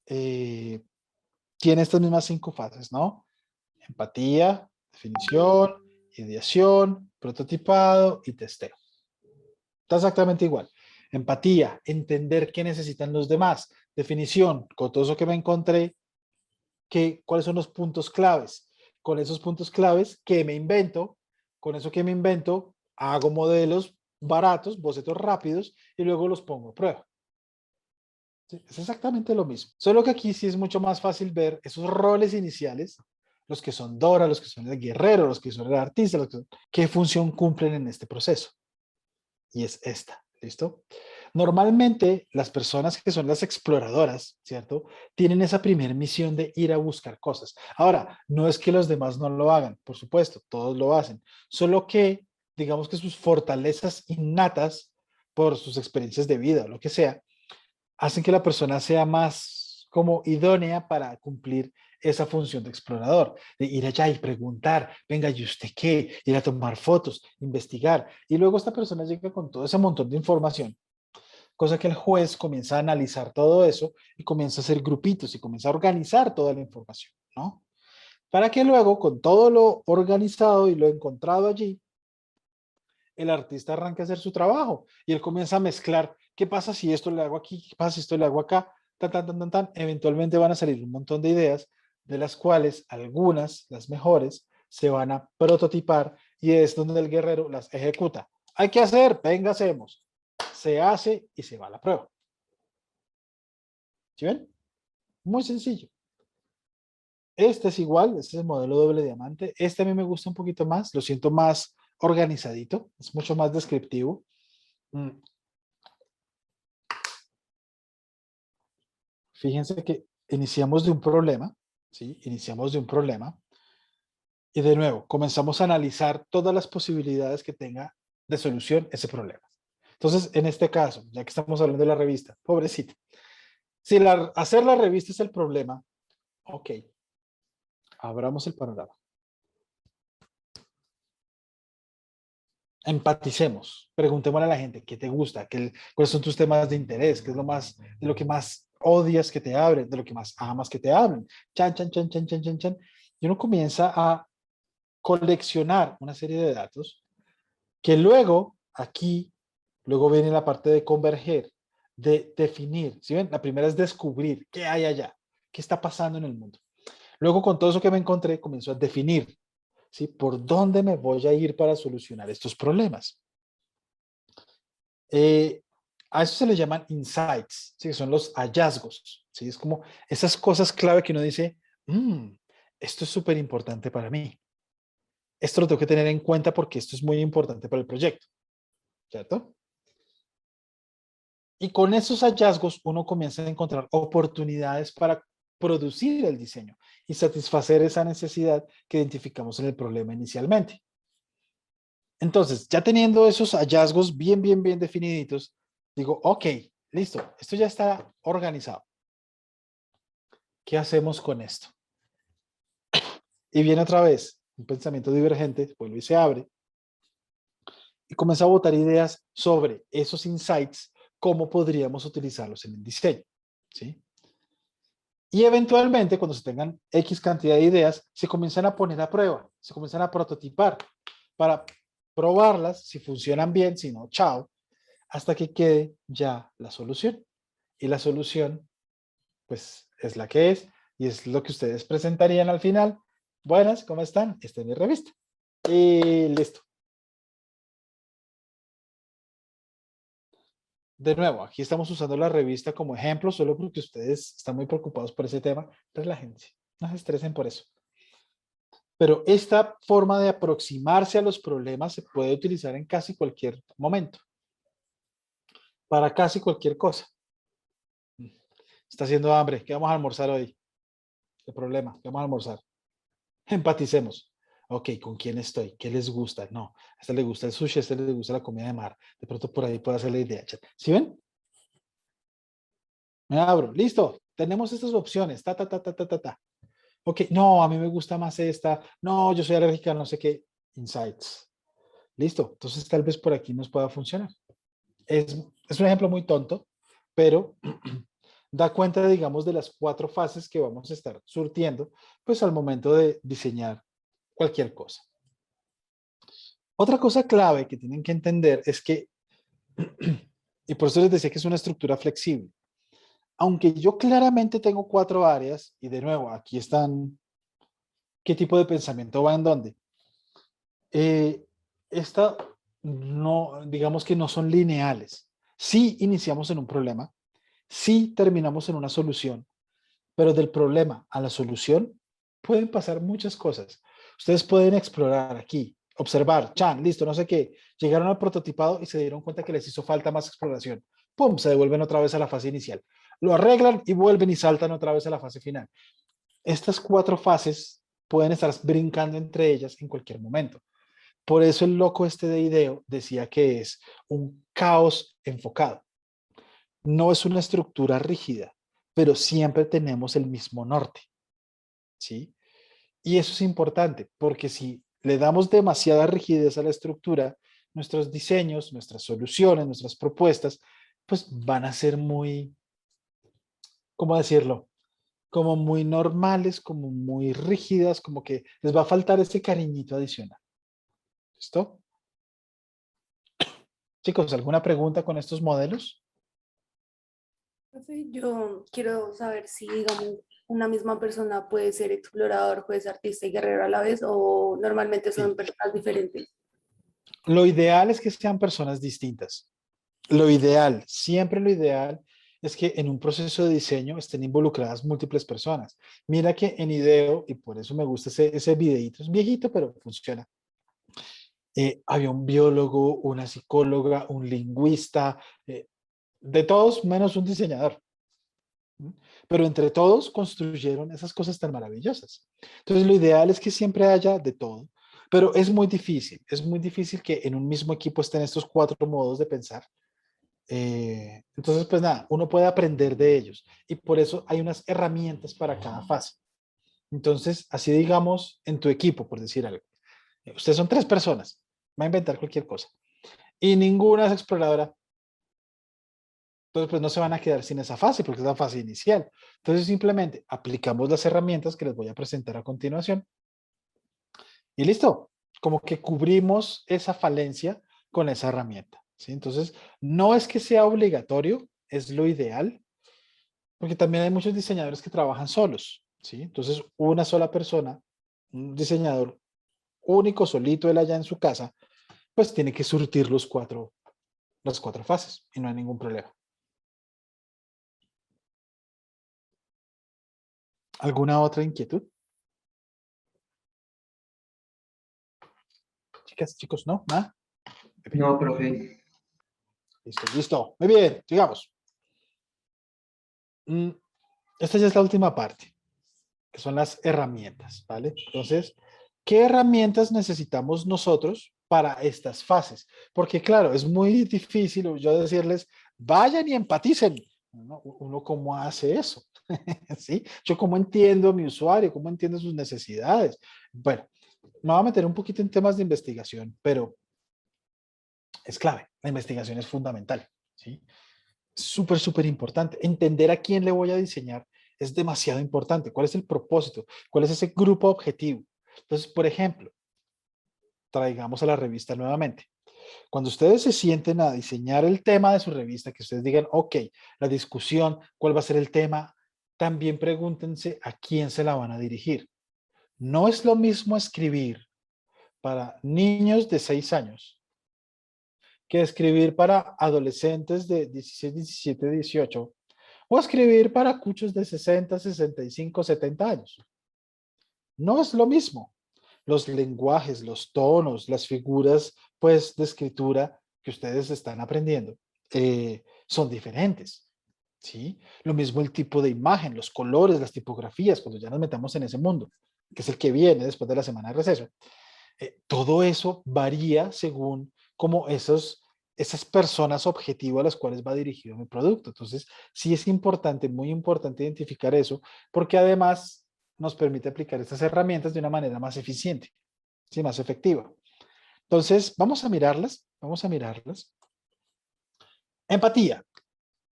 Speaker 1: tiene estas mismas 5 fases, ¿no? Empatía, definición, ideación, prototipado y testeo. Está exactamente igual. Empatía, entender qué necesitan los demás. Definición, con todo eso que me encontré, cuáles son los puntos claves. Con esos puntos claves, ¿qué me invento? Con eso que me invento, hago modelos baratos, bocetos rápidos, y luego los pongo a prueba. ¿Sí? Es exactamente lo mismo. Solo que aquí sí es mucho más fácil ver esos roles iniciales, los que son Dora, los que son el guerrero, los que son el artista, qué función cumplen en este proceso. Y es esta, ¿listo? Normalmente las personas que son las exploradoras, ¿cierto? Tienen esa primera misión de ir a buscar cosas. Ahora, no es que los demás no lo hagan, por supuesto, todos lo hacen. Solo que, digamos que sus fortalezas innatas, por sus experiencias de vida o lo que sea, hacen que la persona sea más como idónea para cumplir esa función de explorador, de ir allá y preguntar, venga, ¿y usted qué? Ir a tomar fotos, investigar. Y luego esta persona llega con todo ese montón de información, cosa que el juez comienza a analizar todo eso y comienza a hacer grupitos y comienza a organizar toda la información, ¿no? Para que luego, con todo lo organizado y lo encontrado allí, el artista arranque a hacer su trabajo y él comienza a mezclar, ¿qué pasa si esto le hago aquí? ¿Qué pasa si esto le hago acá? Tan, tan, tan, tan, tan. Eventualmente van a salir un montón de ideas, de las cuales algunas, las mejores, se van a prototipar y es donde el guerrero las ejecuta. Hay que hacer, venga, hacemos. Se hace y se va a la prueba. ¿Sí ven? Muy sencillo. Este es igual, este es el modelo doble diamante. Este a mí me gusta un poquito más, lo siento más organizadito, es mucho más descriptivo. Fíjense que iniciamos de un problema, ¿sí? Iniciamos de un problema y de nuevo comenzamos a analizar todas las posibilidades que tenga de solución ese problema. Entonces, en este caso, ya que estamos hablando de la revista, pobrecita, si hacer la revista es el problema, ok, abramos el panorama. Empaticemos, preguntémosle a la gente qué te gusta, cuáles son tus temas de interés, qué es lo que más odias que te hablen, de lo que más amas que te hablen. Chan, chan, chan, chan, chan, chan, chan. Y uno comienza a coleccionar una serie de datos que luego viene la parte de converger, de definir. ¿Sí ven? La primera es descubrir qué hay allá, qué está pasando en el mundo. Luego con todo eso que me encontré, comienzo a definir, ¿sí? ¿Por dónde me voy a ir para solucionar estos problemas? A eso se le llaman insights, ¿sí? Que son los hallazgos, ¿sí? Es como esas cosas clave que uno dice, esto es súper importante para mí. Esto lo tengo que tener en cuenta porque esto es muy importante para el proyecto, ¿cierto? Y con esos hallazgos uno comienza a encontrar oportunidades para producir el diseño y satisfacer esa necesidad que identificamos en el problema inicialmente. Entonces, ya teniendo esos hallazgos bien definiditos, digo, ok, listo, esto ya está organizado. ¿qué hacemos con esto? Y viene otra vez un pensamiento divergente, vuelve y se abre, y comienza a botar ideas sobre esos insights, cómo podríamos utilizarlos en el diseño, ¿sí? Y eventualmente, cuando se tengan X cantidad de ideas, se comienzan a poner a prueba, se comienzan a prototipar para probarlas, si funcionan bien, si no, chao, hasta que quede ya la solución. Y la solución, pues, es la que es, y es lo que ustedes presentarían al final. Buenas, ¿cómo están? Esta es mi revista. Y listo. De nuevo, aquí estamos usando la revista como ejemplo, solo porque ustedes están muy preocupados por ese tema. Relájense, no se estresen por eso. Pero esta forma de aproximarse a los problemas se puede utilizar en casi cualquier momento. Para casi cualquier cosa. Está haciendo hambre. ¿Qué vamos a almorzar hoy? El problema. ¿Qué vamos a almorzar? Empaticemos. Ok, ¿con quién estoy? ¿Qué les gusta? No, a este le gusta el sushi, a este le gusta la comida de mar. De pronto por ahí puedo hacer la idea. ¿Sí ven? Me abro. Listo. Tenemos estas opciones. Ta. Ok, no, a mí me gusta más esta. No, yo soy alérgica a no sé qué. Insights. Listo. Entonces tal vez por aquí nos pueda funcionar. Es un ejemplo muy tonto, pero da cuenta, digamos, de las 4 fases que vamos a estar surtiendo, pues al momento de diseñar cualquier cosa. Otra cosa clave que tienen que entender es que, y por eso les decía que es una estructura flexible, aunque yo claramente tengo 4 áreas, y de nuevo, aquí están, ¿qué tipo de pensamiento va en dónde? Esta no, digamos que no son lineales. Sí iniciamos en un problema, sí terminamos en una solución, pero del problema a la solución pueden pasar muchas cosas. Ustedes pueden explorar aquí, observar, listo, no sé qué, llegaron al prototipado y se dieron cuenta que les hizo falta más exploración. ¡Pum! Se devuelven otra vez a la fase inicial. Lo arreglan y vuelven y saltan otra vez a la fase final. Estas 4 fases pueden estar brincando entre ellas en cualquier momento. Por eso el loco este de IDEO decía que es un caos enfocado. No es una estructura rígida, pero siempre tenemos el mismo norte, ¿sí? Y eso es importante, porque si le damos demasiada rigidez a la estructura, nuestros diseños, nuestras soluciones, nuestras propuestas, pues van a ser muy, ¿cómo decirlo? Como muy normales, como muy rígidas, como que les va a faltar ese cariñito adicional. ¿Listo? Chicos, ¿alguna pregunta con estos modelos?
Speaker 16: Profe, yo quiero saber si, digamos, una misma persona puede ser explorador, juez, artista y guerrero a la vez, o normalmente son personas diferentes.
Speaker 1: Lo ideal es que sean personas distintas. Lo ideal, siempre lo ideal, es que en un proceso de diseño estén involucradas múltiples personas. Mira que en IDEO, y por eso me gusta ese videíto, es viejito, pero funciona. Había un biólogo, una psicóloga, un lingüista, de todos menos un diseñador. Pero entre todos construyeron esas cosas tan maravillosas. Entonces lo ideal es que siempre haya de todo, pero es muy difícil que en un mismo equipo estén estos 4 modos de pensar. Entonces, pues nada, uno puede aprender de ellos y por eso hay unas herramientas para cada fase. Entonces, así digamos, en tu equipo, por decir algo, ustedes son 3 personas, va a inventar cualquier cosa y ninguna es exploradora. Entonces, pues no se van a quedar sin esa fase porque es la fase inicial. Entonces, simplemente aplicamos las herramientas que les voy a presentar a continuación y listo. Como que cubrimos esa falencia con esa herramienta, ¿sí? Entonces, no es que sea obligatorio, es lo ideal, porque también hay muchos diseñadores que trabajan solos, ¿sí? Entonces, una sola persona, un diseñador único, solito, él allá en su casa, pues tiene que surtir las 4 fases y no hay ningún problema. ¿Alguna otra inquietud? Chicas, chicos, ¿no? ¿Nada?
Speaker 2: No, profe.
Speaker 1: Listo. Muy bien, sigamos. Esta ya es la última parte, que son las herramientas, ¿vale? Entonces, ¿qué herramientas necesitamos nosotros para estas fases? Porque claro, es muy difícil yo decirles, vayan y empaticen. Uno, ¿cómo hace eso? ¿Sí? Yo cómo entiendo a mi usuario, cómo entiendo sus necesidades. Bueno, me voy a meter un poquito en temas de investigación, pero es clave. La investigación es fundamental, ¿sí? Súper, súper importante. Entender a quién le voy a diseñar es demasiado importante. ¿Cuál es el propósito? ¿Cuál es ese grupo objetivo? Entonces, por ejemplo, traigamos a la revista nuevamente. Cuando ustedes se sienten a diseñar el tema de su revista, que ustedes digan, ok, la discusión, ¿cuál va a ser el tema? También pregúntense a quién se la van a dirigir. No es lo mismo escribir para niños de 6 años que escribir para adolescentes de 16, 17, 18 o escribir para cuchos de 60, 65, 70 años. No es lo mismo. Los lenguajes, los tonos, las figuras pues, de escritura que ustedes están aprendiendo son diferentes. ¿Sí? Lo mismo el tipo de imagen, los colores, las tipografías, cuando ya nos metamos en ese mundo, que es el que viene después de la semana de receso. Todo eso varía según cómo esas personas objetivo a las cuales va dirigido mi producto. Entonces, sí es importante, muy importante identificar eso, porque además nos permite aplicar estas herramientas de una manera más eficiente, ¿sí? Más efectiva. Entonces, vamos a mirarlas, vamos a mirarlas. Empatía.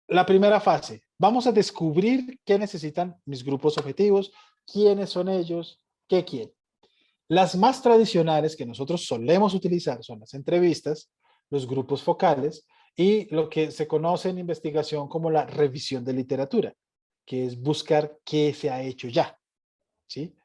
Speaker 1: La primera fase. Vamos a descubrir qué necesitan mis grupos objetivos, quiénes son ellos, qué quieren. Las más tradicionales que nosotros solemos utilizar son las entrevistas, los grupos focales y lo que se conoce en investigación como la revisión de literatura, que es buscar qué se ha hecho ya, ¿sí?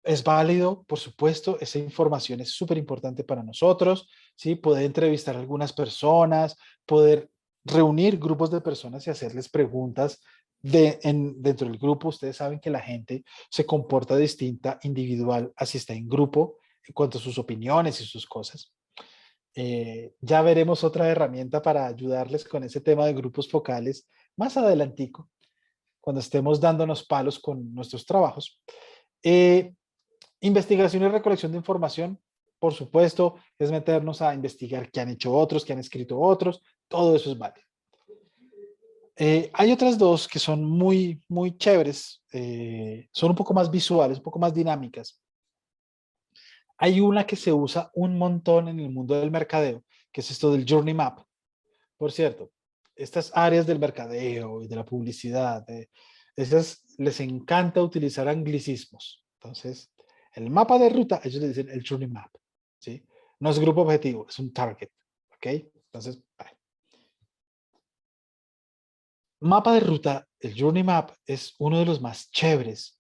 Speaker 1: Es válido, por supuesto, esa información es súper importante para nosotros, ¿sí? Poder entrevistar a algunas personas, poder reunir grupos de personas y hacerles preguntas dentro del grupo. Ustedes saben que la gente se comporta distinta individual así está en grupo en cuanto a sus opiniones y sus cosas. Ya veremos otra herramienta para ayudarles con ese tema de grupos focales más adelantico, cuando estemos dándonos palos con nuestros trabajos. Investigación y recolección de información, por supuesto, es meternos a investigar qué han hecho otros, qué han escrito otros, todo eso es válido. Hay otras dos que son muy, muy chéveres, son un poco más visuales, un poco más dinámicas. Hay una que se usa un montón en el mundo del mercadeo, que es esto del Journey Map. Por cierto, estas áreas del mercadeo y de la publicidad, esas les encanta utilizar anglicismos. Entonces, el mapa de ruta, ellos le dicen el Journey Map, ¿sí? No es grupo objetivo, es un target, ¿ok? Entonces, vale. Mapa de ruta, el Journey Map es uno de los más chéveres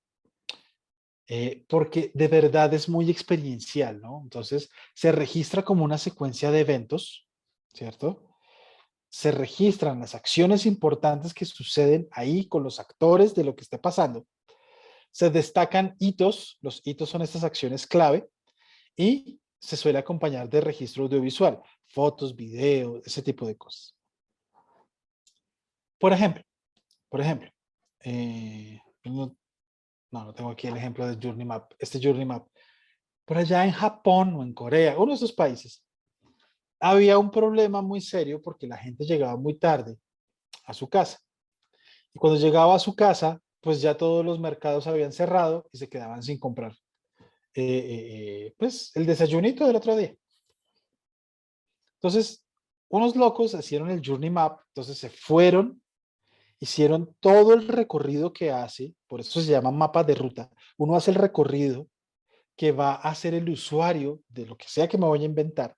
Speaker 1: porque de verdad es muy experiencial, ¿no? Entonces, se registra como una secuencia de eventos, ¿cierto? Se registran las acciones importantes que suceden ahí con los actores de lo que está pasando. Se destacan hitos, los hitos son estas acciones clave, y se suele acompañar de registro audiovisual, fotos, videos, ese tipo de cosas. Por ejemplo, no tengo aquí el ejemplo de Journey Map, este Journey Map. Por allá en Japón o en Corea, uno de esos países, había un problema muy serio porque la gente llegaba muy tarde a su casa. Y cuando llegaba a su casa, pues ya todos los mercados habían cerrado y se quedaban sin comprar pues el desayunito del otro día. Entonces, unos locos hicieron el Journey Map, entonces se fueron, hicieron todo el recorrido que hace, por eso se llama mapa de ruta. Uno hace el recorrido que va a hacer el usuario de lo que sea que me voy a inventar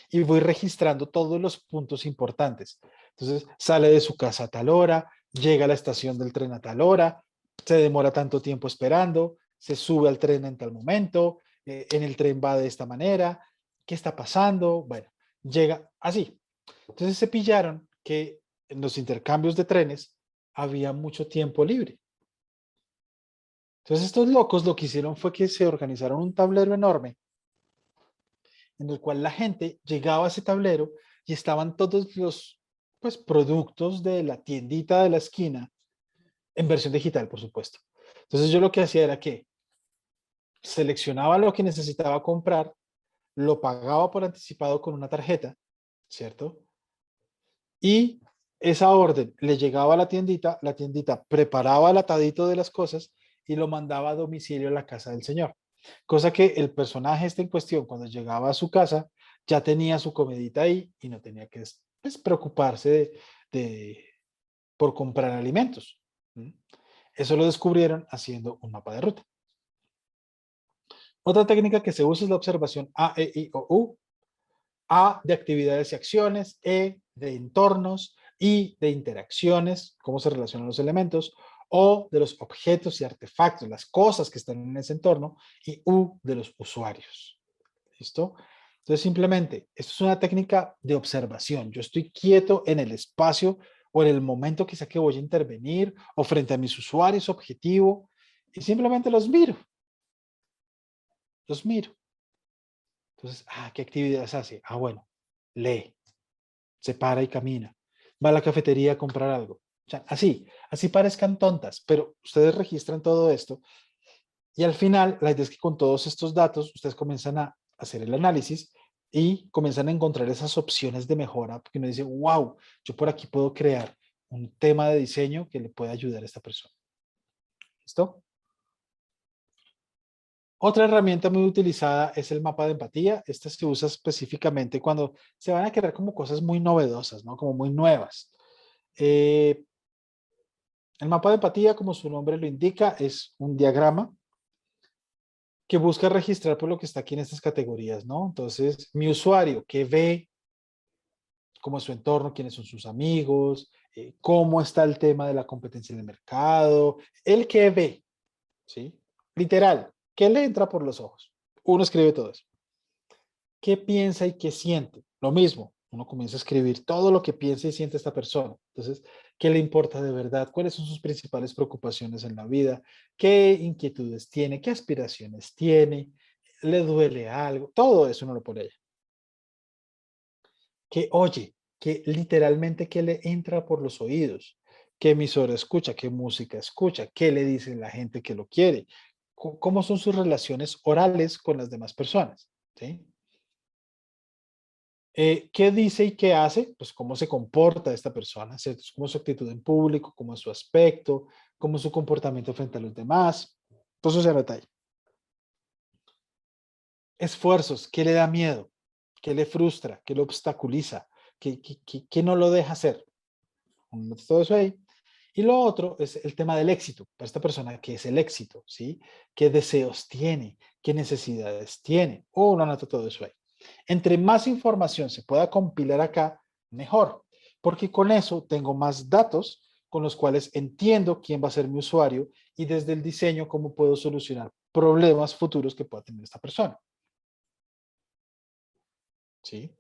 Speaker 1: y voy registrando todos los puntos importantes. Entonces, sale de su casa a tal hora, llega a la estación del tren a tal hora, se demora tanto tiempo esperando, se sube al tren en tal momento, en el tren va de esta manera, ¿qué está pasando? Bueno, llega así. Entonces se pillaron que en los intercambios de trenes había mucho tiempo libre. Entonces estos locos lo que hicieron fue que se organizaron un tablero enorme en el cual la gente llegaba a ese tablero y estaban todos los pues, productos de la tiendita de la esquina en versión digital, por supuesto. Entonces yo lo que hacía era que seleccionaba lo que necesitaba comprar, lo pagaba por anticipado con una tarjeta, ¿cierto? Y esa orden le llegaba a la tiendita preparaba el atadito de las cosas y lo mandaba a domicilio a la casa del señor. Cosa que el personaje este en cuestión, cuando llegaba a su casa, ya tenía su comidita ahí y no tenía que pues, preocuparse por comprar alimentos. ¿Mm? Eso lo descubrieron haciendo un mapa de ruta. Otra técnica que se usa es la observación A, E, I, O, U. A de actividades y acciones, E de entornos, I de interacciones, cómo se relacionan los elementos, O de los objetos y artefactos, las cosas que están en ese entorno, y U de los usuarios. ¿Listo? Entonces simplemente, esto es una técnica de observación. Yo estoy quieto en el espacio o en el momento quizá que voy a intervenir o frente a mis usuarios objetivo y simplemente los miro. Los miro. Entonces, ¿qué actividades hace? Bueno, lee, se para y camina, va a la cafetería a comprar algo. O sea, así parezcan tontas, pero ustedes registran todo esto y al final la idea es que con todos estos datos ustedes comienzan a hacer el análisis y comienzan a encontrar esas opciones de mejora porque uno dice, wow, yo por aquí puedo crear un tema de diseño que le pueda ayudar a esta persona. ¿Listo? Otra herramienta muy utilizada es el mapa de empatía. Este se usa específicamente cuando se van a crear como cosas muy novedosas, ¿no? Como muy nuevas. El mapa de empatía, como su nombre lo indica, es un diagrama que busca registrar por lo que está aquí en estas categorías, ¿no? Entonces, mi usuario que ve cómo es su entorno, quiénes son sus amigos, cómo está el tema de la competencia en el mercado, el que ve, ¿sí? Literal, ¿qué le entra por los ojos? Uno escribe todo eso. ¿Qué piensa y qué siente? Lo mismo, uno comienza a escribir todo lo que piensa y siente esta persona. Entonces, ¿qué le importa de verdad? ¿Cuáles son sus principales preocupaciones en la vida? ¿Qué inquietudes tiene? ¿Qué aspiraciones tiene? ¿Le duele algo? Todo eso uno lo pone ahí. ¿Qué oye? ¿Qué literalmente qué le entra por los oídos? ¿Qué emisora escucha? ¿Qué música escucha? ¿Qué le dice la gente que lo quiere? ¿Cómo son sus relaciones orales con las demás personas? ¿Sí? ¿Qué dice y qué hace? Pues cómo se comporta esta persona, ¿cierto? Cómo es su actitud en público, cómo es su aspecto, cómo es su comportamiento frente a los demás. Todo eso se anota ahí. Esfuerzos, ¿qué le da miedo? ¿Qué le frustra? ¿Qué lo obstaculiza? ¿Qué no lo deja hacer? Todo eso ahí. Y lo otro es el tema del éxito. Para esta persona, ¿qué es el éxito? ¿Sí? ¿Qué deseos tiene? ¿Qué necesidades tiene? Uno anota todo eso ahí. Entre más información se pueda compilar acá, mejor, porque con eso tengo más datos con los cuales entiendo quién va a ser mi usuario y desde el diseño cómo puedo solucionar problemas futuros que pueda tener esta persona. ¿Sí?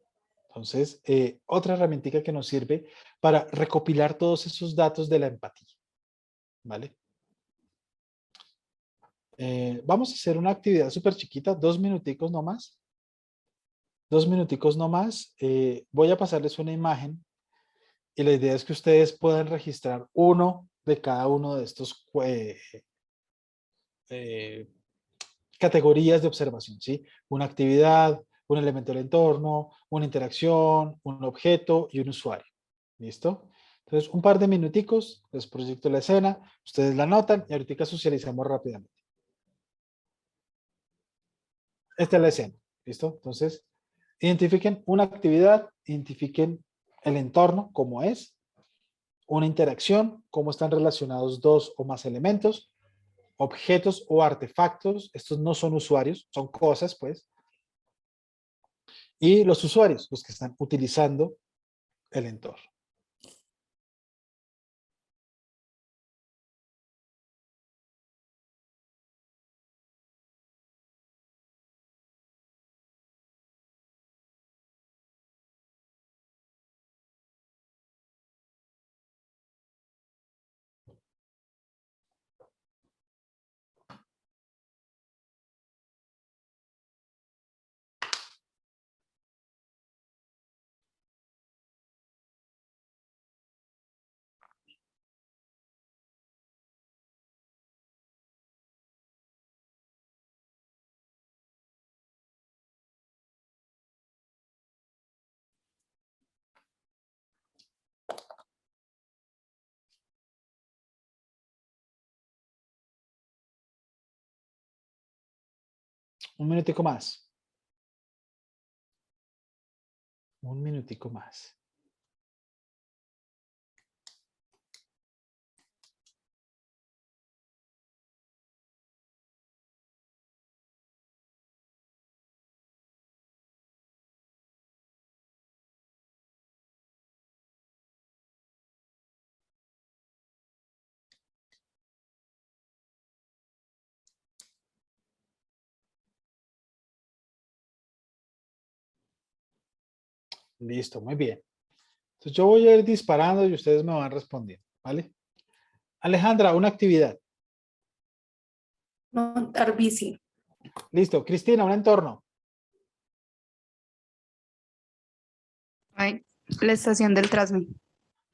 Speaker 1: Entonces, otra herramienta que nos sirve para recopilar todos esos datos de la empatía. ¿Vale? Vamos a hacer una actividad súper chiquita, 2 minuticos nomás. 2 minuticos nomás. Voy a pasarles una imagen y la idea es que ustedes puedan registrar uno de cada uno de estos categorías de observación, ¿sí? Una actividad, un elemento del entorno, una interacción, un objeto y un usuario. ¿Listo? Entonces, un par de minuticos, les proyecto la escena, ustedes la anotan y ahorita socializamos rápidamente. Esta es la escena, ¿listo? Entonces, identifiquen una actividad, identifiquen el entorno, cómo es, una interacción, cómo están relacionados dos o más elementos, objetos o artefactos, estos no son usuarios, son cosas, pues, y los usuarios, los que están utilizando el entorno. Un minutico más. Un minutico más. Listo, muy bien. Entonces yo voy a ir disparando y ustedes me van respondiendo, ¿vale? Alejandra, una actividad.
Speaker 16: Montar bici.
Speaker 1: Listo. Cristina, un entorno.
Speaker 17: Ay, la estación del Transmi.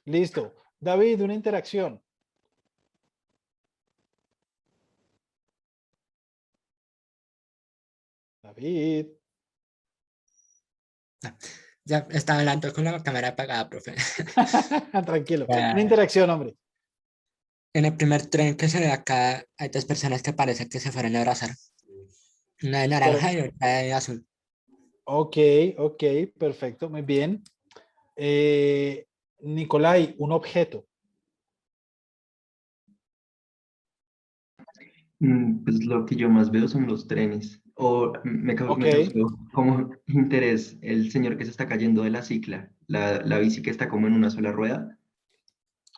Speaker 1: Listo. David, una interacción. David.
Speaker 18: Ya estaba hablando con la cámara apagada, profe.
Speaker 1: Tranquilo. Una interacción, hombre.
Speaker 18: En el primer tren que se ve acá, hay dos personas que parece que se fueron a abrazar. Una de naranja y otra de azul.
Speaker 1: Ok, ok, perfecto, muy bien. Nicolai, un objeto.
Speaker 2: Pues lo que yo más veo son los trenes. O me
Speaker 1: Ok.
Speaker 2: causó como interés el señor que se está cayendo de la cicla, la bici que está como en una sola rueda.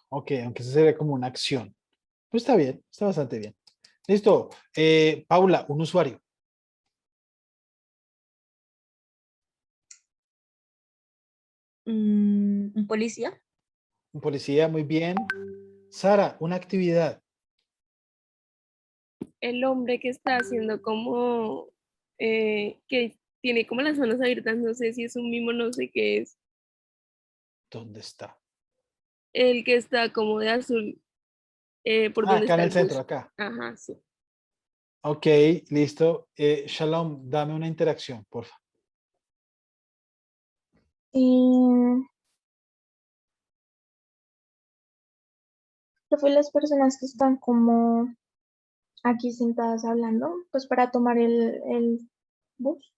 Speaker 1: Ok, aunque eso sería como una acción. Pues está bien, está bastante bien. Listo. Paula, un usuario.
Speaker 3: ¿Un policía?
Speaker 1: Un policía, muy bien. Sara, una actividad.
Speaker 19: El hombre que está haciendo como, que tiene como las manos abiertas, no sé si es un mimo, no sé qué es.
Speaker 1: ¿Dónde está?
Speaker 19: El que está como de azul, por donde
Speaker 1: Acá en
Speaker 19: está
Speaker 1: el
Speaker 19: el
Speaker 1: centro,
Speaker 19: bus.
Speaker 1: acá.
Speaker 19: Ajá, sí.
Speaker 1: Ok, listo. Shalom, dame una interacción, por favor.
Speaker 20: ¿Qué fue las personas que están como aquí sentadas hablando? Pues para tomar el bus.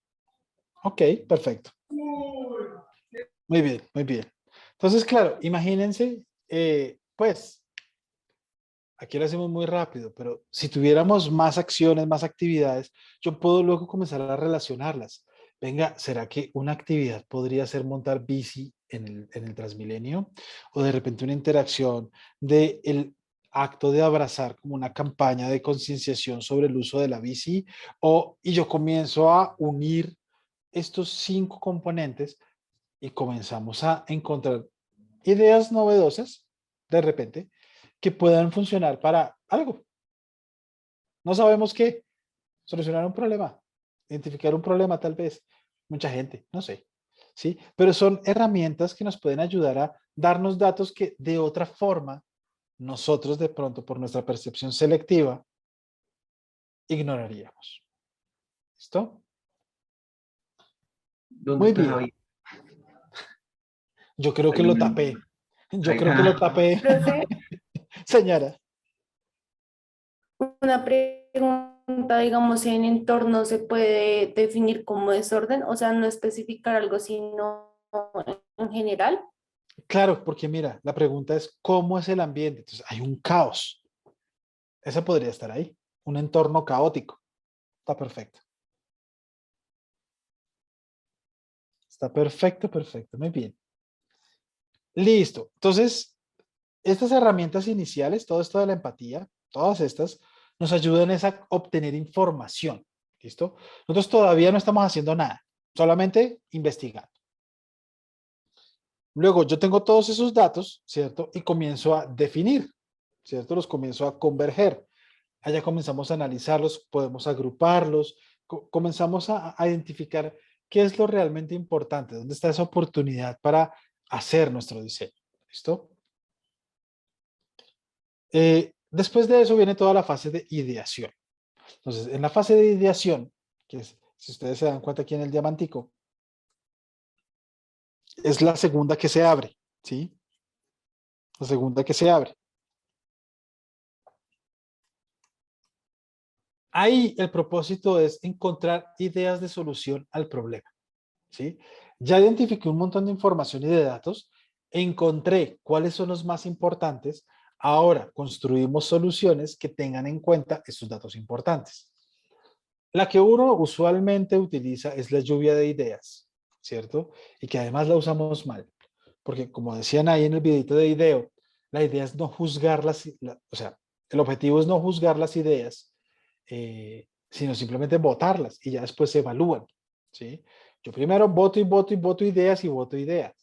Speaker 1: Ok, perfecto. Muy bien, muy bien. Entonces, claro, imagínense, pues, aquí lo hacemos muy rápido, pero si tuviéramos más acciones, más actividades, yo puedo luego comenzar a relacionarlas. Venga, ¿será que una actividad podría ser montar bici en el Transmilenio? O de repente una interacción del acto de abrazar como una campaña de concienciación sobre el uso de la bici, y yo comienzo a unir estos 5 componentes y comenzamos a encontrar ideas novedosas de repente que puedan funcionar para algo. No sabemos qué. Solucionar un problema, identificar un problema tal vez. Mucha gente, no sé. ¿Sí? Pero son herramientas que nos pueden ayudar a darnos datos que de otra forma nosotros de pronto por nuestra percepción selectiva ignoraríamos. ¿Listo?
Speaker 2: ¿Dónde
Speaker 1: Muy
Speaker 2: está
Speaker 1: bien.
Speaker 2: Javier?
Speaker 1: Yo creo que lo tapé. Yo creo que lo tapé.
Speaker 16: Profe,
Speaker 1: Señora.
Speaker 16: una pregunta, digamos, en entorno se puede definir como desorden, o sea, no especificar algo, sino en general.
Speaker 1: Claro, porque mira, la pregunta es ¿cómo es el ambiente? Entonces hay un caos. Ese podría estar ahí. Un entorno caótico. Está perfecto. Está perfecto, perfecto. Muy bien. Listo. Entonces, estas herramientas iniciales, todo esto de la empatía, todas estas, nos ayudan es a obtener información. ¿Listo? Nosotros todavía no estamos haciendo nada, solamente investigando. Luego yo tengo todos esos datos, ¿cierto? Y comienzo a definir, ¿cierto? Los comienzo a converger. Allá comenzamos a analizarlos, podemos agruparlos, comenzamos a identificar qué es lo realmente importante, dónde está esa oportunidad para hacer nuestro diseño. ¿Listo? Después de eso viene toda la fase de ideación. Entonces, en la fase de ideación, que es, si ustedes se dan cuenta aquí en el diamantico, es la segunda que se abre, ¿sí? La segunda que se abre. Ahí el propósito es encontrar ideas de solución al problema, ¿sí? Ya identifiqué un montón de información y de datos, encontré cuáles son los más importantes, ahora construimos soluciones que tengan en cuenta estos datos importantes. La que uno usualmente utiliza es la lluvia de ideas, ¿cierto? Y que además la usamos mal, porque como decían ahí en el videito de IDEO, la idea es no juzgar o sea, el objetivo es no juzgar las ideas, sino simplemente votarlas y ya después se evalúan, ¿sí? Yo primero voto y voto y voto ideas y voto ideas.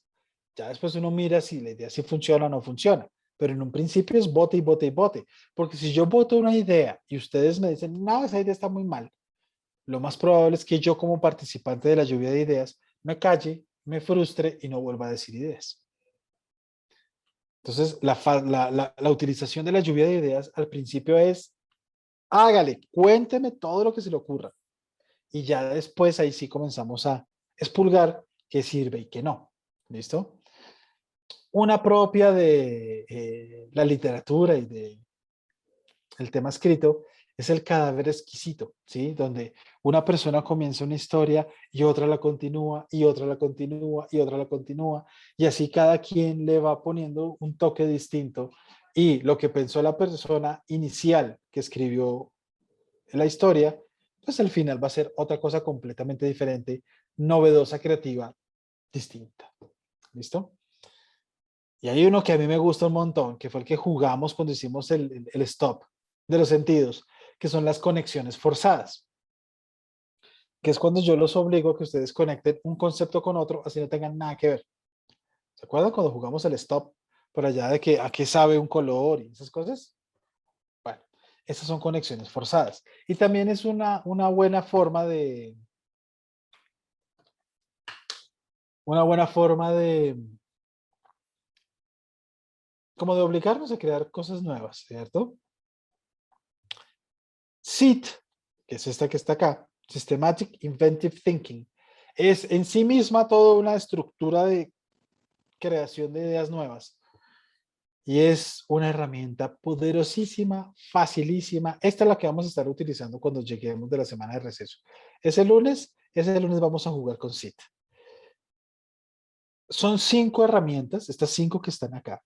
Speaker 1: Ya después uno mira si la idea sí funciona o no funciona. Pero en un principio es vote y vote y vote. Porque si yo voto una idea y ustedes me dicen, no, esa idea está muy mal, lo más probable es que yo como participante de la lluvia de ideas me calle, me frustre y no vuelva a decir ideas. Entonces, la utilización de la lluvia de ideas al principio es, hágale, cuénteme todo lo que se le ocurra. Y ya después ahí sí comenzamos a expurgar qué sirve y qué no. ¿Listo? Una propia de la literatura y de el tema escrito es el cadáver exquisito, ¿sí? Donde una persona comienza una historia y otra la continúa y otra la continúa y otra la continúa y así cada quien le va poniendo un toque distinto y lo que pensó la persona inicial que escribió la historia, pues al final va a ser otra cosa completamente diferente, novedosa, creativa, distinta. ¿Listo? Y hay uno que a mí me gusta un montón, que fue el que jugamos cuando hicimos el stop de los sentidos, que son las conexiones forzadas, que es cuando yo los obligo a que ustedes conecten un concepto con otro, así no tengan nada que ver. ¿Se acuerdan cuando jugamos el stop por allá de que a qué sabe un color y esas cosas? Bueno, esas son conexiones forzadas. Y también es una buena forma de... Una buena forma de... como de obligarnos a crear cosas nuevas, ¿cierto? SIT, que es esta que está acá, Systematic Inventive Thinking, es en sí misma toda una estructura de creación de ideas nuevas. Y es una herramienta poderosísima, facilísima. Esta es la que vamos a estar utilizando cuando lleguemos de la semana de receso. Ese lunes vamos a jugar con SIT. Son 5 herramientas, estas 5 que están acá.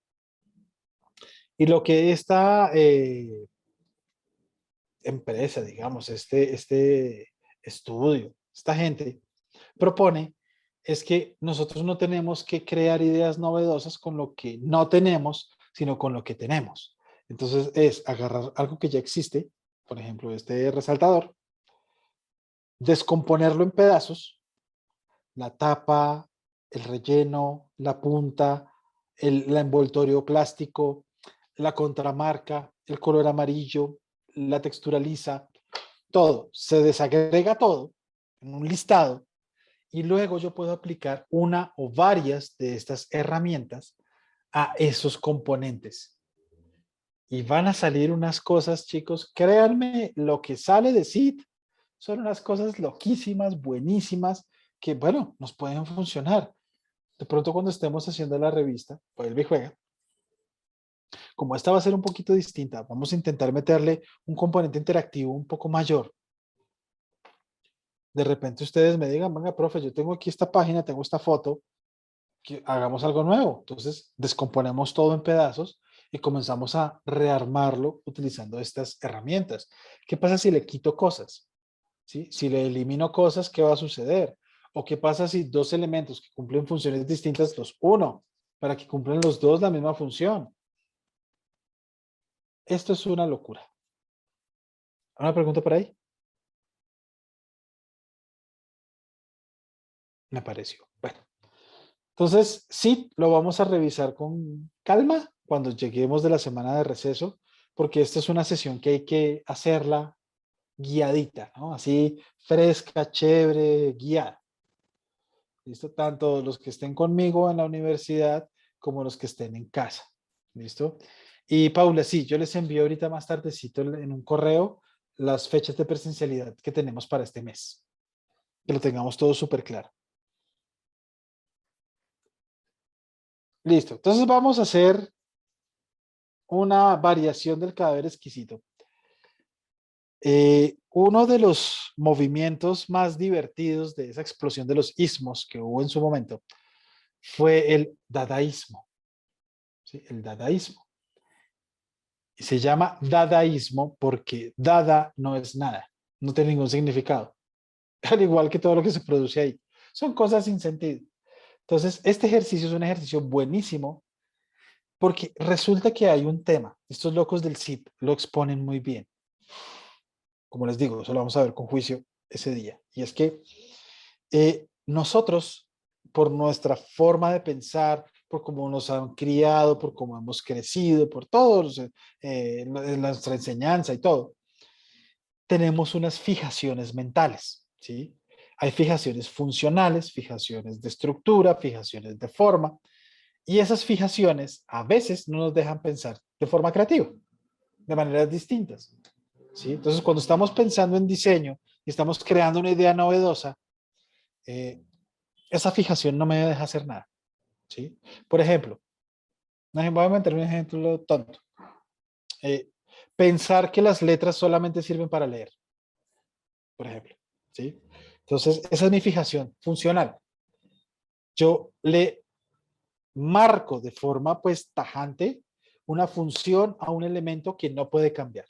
Speaker 1: Y lo que esta empresa, digamos, este estudio, esta gente propone es que nosotros no tenemos que crear ideas novedosas con lo que no tenemos, sino con lo que tenemos. Entonces es agarrar algo que ya existe, por ejemplo, este resaltador, descomponerlo en pedazos, la tapa, el relleno, la punta, el envoltorio plástico, la contramarca, el color amarillo, la textura lisa, todo, se desagrega todo en un listado y luego yo puedo aplicar una o varias de estas herramientas a esos componentes. Y van a salir unas cosas, chicos, créanme, lo que sale de SIT son unas cosas loquísimas, buenísimas, que bueno, nos pueden funcionar. De pronto cuando estemos haciendo la revista, vuelve y juega. Como esta va a ser un poquito distinta, vamos a intentar meterle un componente interactivo un poco mayor. De repente ustedes me digan, venga, profe, yo tengo aquí esta página, tengo esta foto, que hagamos algo nuevo. Entonces descomponemos todo en pedazos y comenzamos a rearmarlo utilizando estas herramientas. ¿Qué pasa si le quito cosas? ¿Sí? Si le elimino cosas, ¿qué va a suceder? ¿O qué pasa si dos elementos que cumplen funciones distintas los uno para que cumplan los dos la misma función? Esto es una locura. ¿Una pregunta por ahí? Me pareció. Bueno, entonces sí, lo vamos a revisar con calma cuando lleguemos de la semana de receso, porque esta es una sesión que hay que hacerla guiadita, ¿no? Así fresca, chévere, guiada. ¿Listo? Tanto los que estén conmigo en la universidad como los que estén en casa. ¿Listo? Y Paula, sí, yo les envío ahorita más tardecito en un correo las fechas de presencialidad que tenemos para este mes. Que lo tengamos todo súper claro. Listo. Entonces vamos a hacer una variación del cadáver exquisito. Uno de los movimientos más divertidos de esa explosión de los ismos que hubo en su momento fue el dadaísmo. ¿Sí? El dadaísmo. Y se llama dadaísmo porque dada no es nada, no tiene ningún significado. Al igual que todo lo que se produce ahí. Son cosas sin sentido. Entonces, este ejercicio es un ejercicio buenísimo porque resulta que hay un tema. Estos locos del CID lo exponen muy bien. Como les digo, eso lo vamos a ver con juicio ese día. Y es que nosotros, por nuestra forma de pensar, por cómo nos han criado, por cómo hemos crecido, por todos, nuestra enseñanza y todo, tenemos unas fijaciones mentales, ¿sí? Hay fijaciones funcionales, fijaciones de estructura, fijaciones de forma, y esas fijaciones a veces no nos dejan pensar de forma creativa, de maneras distintas, ¿sí? Entonces, cuando estamos pensando en diseño y estamos creando una idea novedosa, esa fijación no me deja hacer nada, ¿sí? Por ejemplo, voy a meter un ejemplo tonto. Pensar que las letras solamente sirven para leer, por ejemplo, ¿sí? Entonces, esa es mi fijación funcional. Yo le marco de forma, pues, tajante una función a un elemento que no puede cambiar.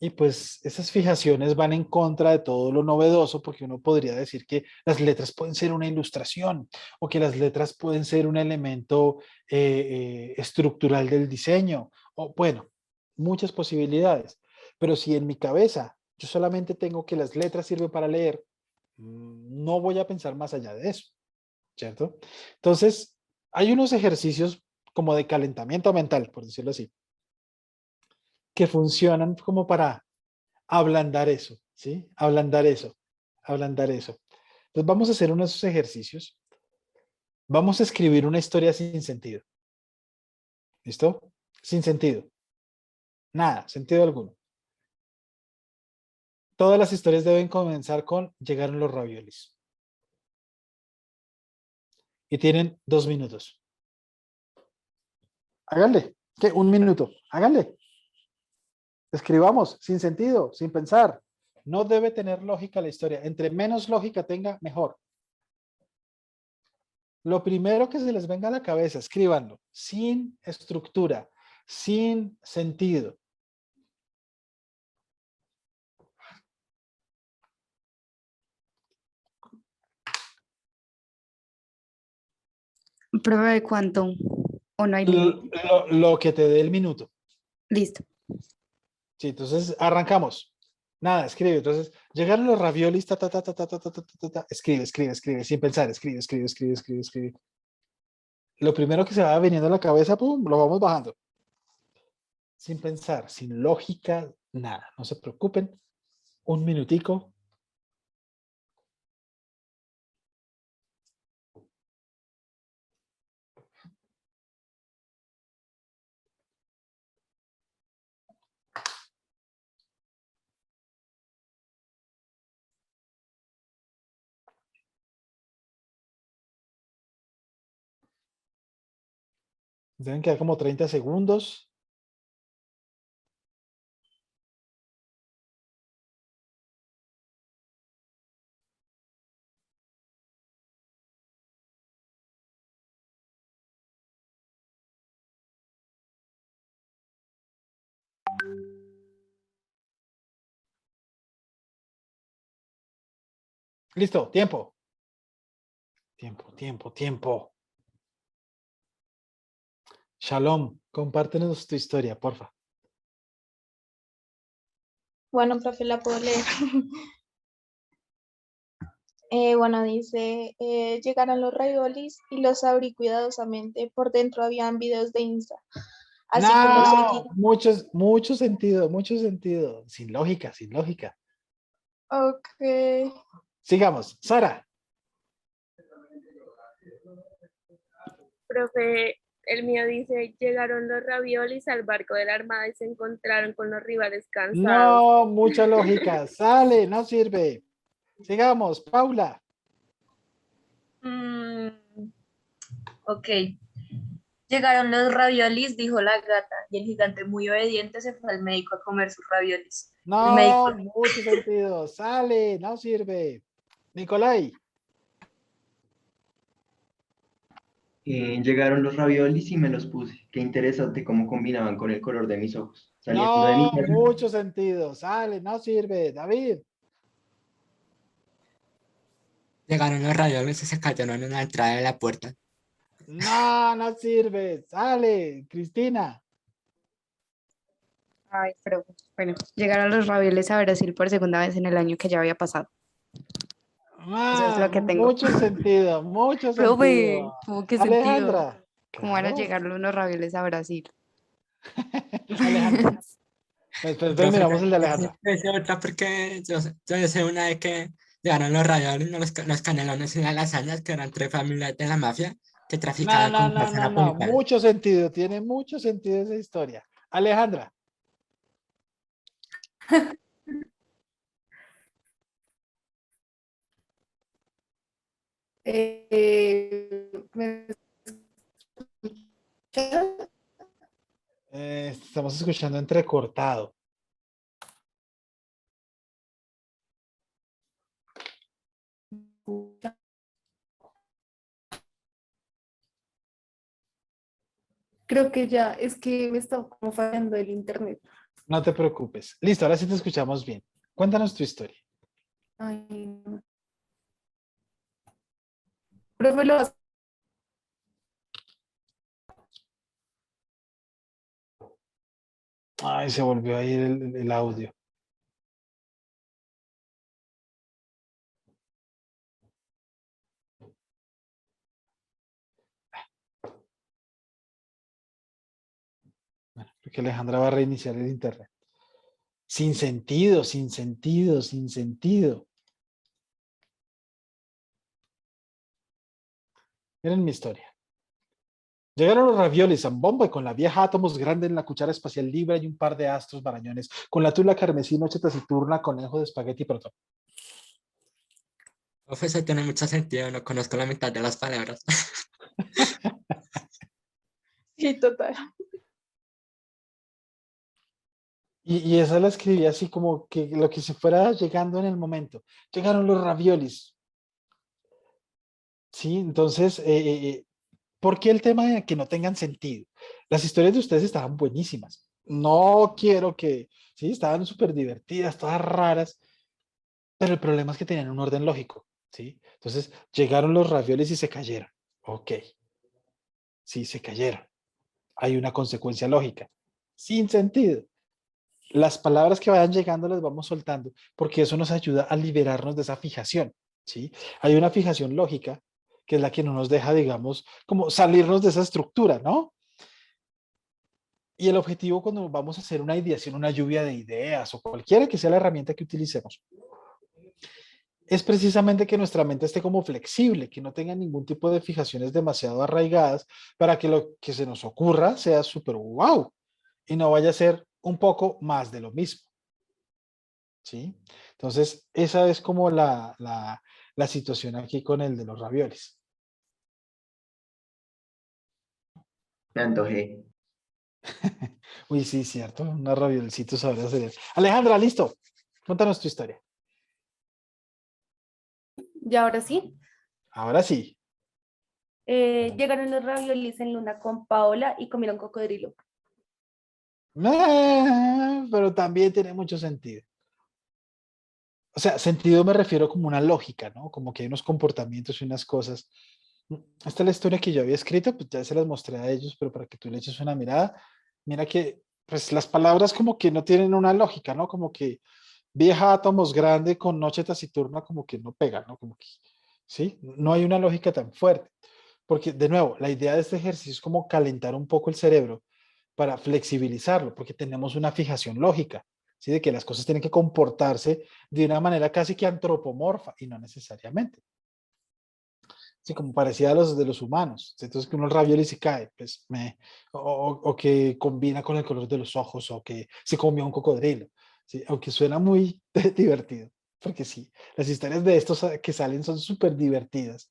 Speaker 1: Y pues esas fijaciones van en contra de todo lo novedoso, porque uno podría decir que las letras pueden ser una ilustración o que las letras pueden ser un elemento estructural del diseño, o bueno, muchas posibilidades. Pero si en mi cabeza yo solamente tengo que las letras sirven para leer, no voy a pensar más allá de eso, ¿cierto? Entonces, hay unos ejercicios como de calentamiento mental, por decirlo así, que funcionan como para ablandar eso, ¿sí? Ablandar eso, ablandar eso. Entonces vamos a hacer unos ejercicios. Vamos a escribir una historia sin sentido. ¿Listo? Sin sentido. Nada, sentido alguno. Todas las historias deben comenzar con llegaron los raviolis. Y tienen 2 minutos. Háganle. ¿Qué? 1 minuto. Háganle. Escribamos sin sentido, sin pensar. No debe tener lógica la historia. Entre menos lógica tenga, mejor. Lo primero que se les venga a la cabeza, escríbanlo. Sin estructura, sin sentido.
Speaker 17: ¿Prueba de cuánto? ¿O no hay límite?
Speaker 1: Lo que te dé el minuto.
Speaker 17: Listo.
Speaker 1: Sí, entonces arrancamos. Nada, escribe. Entonces, llegaron los raviolis, ta, ta, ta, ta, ta, ta, ta, ta, ta, ta. Escribe, escribe, escribe, sin pensar, escribe, escribe, escribe, escribe, escribe. Lo primero que se va viniendo a la cabeza, pum, lo vamos bajando. Sin pensar, sin lógica, nada. No se preocupen. 1 minutico. Deben quedar como 30 segundos. Listo, tiempo. Tiempo, tiempo, tiempo. Shalom, compártenos tu historia, porfa.
Speaker 20: Bueno, profe, la puedo leer. Bueno, dice, llegaron los raviolis y los abrí cuidadosamente. Por dentro habían videos de Insta. Así como
Speaker 1: No, mucho sentido, mucho sentido. Sin lógica, sin lógica.
Speaker 20: Ok.
Speaker 1: Sigamos. Sara.
Speaker 19: Profe, el mío dice, llegaron los raviolis al barco de la Armada y se encontraron con los rivales cansados.
Speaker 1: No, mucha lógica. Sale, no sirve. Sigamos. Paula.
Speaker 3: Ok. Llegaron los raviolis, dijo la gata, y el gigante muy obediente se fue al médico a comer sus raviolis. El médico,
Speaker 1: No, mucho sentido. Sale, no sirve. Nicolai.
Speaker 2: Llegaron los raviolis y me los puse. Qué interesante cómo combinaban con el color de mis ojos. Saliendo de mi
Speaker 1: No,
Speaker 2: casa,
Speaker 1: mucho sentido. Sale, no sirve. David.
Speaker 18: Llegaron los raviolis y se cayeron en la entrada de la puerta.
Speaker 1: No, no sirve. Sale, Cristina.
Speaker 17: Ay, pero bueno, llegaron los ravioles a Brasil por segunda vez en el año que ya había pasado. Eso es lo que tengo.
Speaker 1: Mucho sentido, mucho
Speaker 17: Profe,
Speaker 1: sentido.
Speaker 17: ¿cómo que sentido?
Speaker 1: Alejandra.
Speaker 17: ¿Cómo van a
Speaker 1: Claro.
Speaker 17: llegar unos ravioles a Brasil?
Speaker 1: Alejandra. Después terminamos el de Alejandra.
Speaker 18: Esa otra porque yo sé una de que llegaron los raviolis, no los canelones y las lasañas, que eran 3 familias de la mafia que
Speaker 1: No,
Speaker 18: traficaban
Speaker 1: no,
Speaker 18: con
Speaker 1: no,
Speaker 18: cosas
Speaker 1: no, no.
Speaker 18: napolitanas.
Speaker 1: Mucho sentido. Tiene mucho sentido esa historia. Alejandra.
Speaker 16: ¿Me
Speaker 1: Estamos escuchando entrecortado.
Speaker 16: escuchan? Creo que ya, es que me está como fallando el internet.
Speaker 1: No te preocupes. Listo, ahora sí te escuchamos bien. Cuéntanos tu historia.
Speaker 16: Ay, no. Profe, lo vas-
Speaker 1: Ay, se volvió a ir el audio. Bueno, porque Alejandra va a reiniciar el internet. Sin sentido, sin sentido, sin sentido. Miren mi historia. Llegaron los raviolis a bomba y con la vieja átomos grande en la cuchara espacial libre y un par de astros marañones, con la tula carmesí, noche taciturna, conejo de espagueti y protón.
Speaker 18: Profe, eso tiene mucho sentido, no conozco la mitad de las palabras.
Speaker 20: Sí, total.
Speaker 1: Y esa la escribí así como que lo que se fuera llegando en el momento. Llegaron los raviolis. Sí, entonces, ¿por qué el tema de que no tengan sentido? Las historias de ustedes estaban buenísimas. No quiero que, sí, estaban súper divertidas, todas raras, pero el problema es que tenían un orden lógico, ¿sí? Entonces, llegaron los raviolis y se cayeron. Ok, sí, se cayeron. Hay una consecuencia lógica. Sin sentido. Las palabras que vayan llegando las vamos soltando, porque eso nos ayuda a liberarnos de esa fijación, ¿sí? Hay una fijación lógica, que es la que no nos deja, digamos, como salirnos de esa estructura, ¿no? Y el objetivo cuando vamos a hacer una ideación, una lluvia de ideas o cualquiera que sea la herramienta que utilicemos, es precisamente que nuestra mente esté como flexible, que no tenga ningún tipo de fijaciones demasiado arraigadas para que lo que se nos ocurra sea súper wow y no vaya a ser un poco más de lo mismo. ¿Sí? Entonces, esa es como la situación aquí con el de los raviolis.
Speaker 2: me antojé.
Speaker 1: Uy, sí, cierto, unos raviolcitos ahora serían. Alejandra, listo. Cuéntanos tu historia.
Speaker 16: Y ahora sí,
Speaker 1: Ahora sí.
Speaker 16: llegaron los raviolis en luna con Paola y comieron cocodrilo.
Speaker 1: Pero también tiene mucho sentido. O sea, sentido me refiero como una lógica, ¿no? Como que hay unos comportamientos y unas cosas. Esta es la historia que yo había escrito, pues ya se las mostré a ellos, pero para que tú le eches una mirada, mira que pues las palabras como que no tienen una lógica, ¿no? Como que vieja átomos grande con noche taciturna como que no pega, ¿no? Como que, ¿sí? No hay una lógica tan fuerte. Porque, de nuevo, la idea de este ejercicio es como calentar un poco el cerebro para flexibilizarlo, porque tenemos una fijación lógica, ¿sí? De que las cosas tienen que comportarse de una manera casi que antropomorfa y no necesariamente. Sí, como parecida a los de los humanos. Entonces, que uno ravioli se cae, pues, o que combina con el color de los ojos, o que se comió un cocodrilo. ¿Sí? Aunque suena muy divertido, porque sí, las historias de estos que salen son súper divertidas.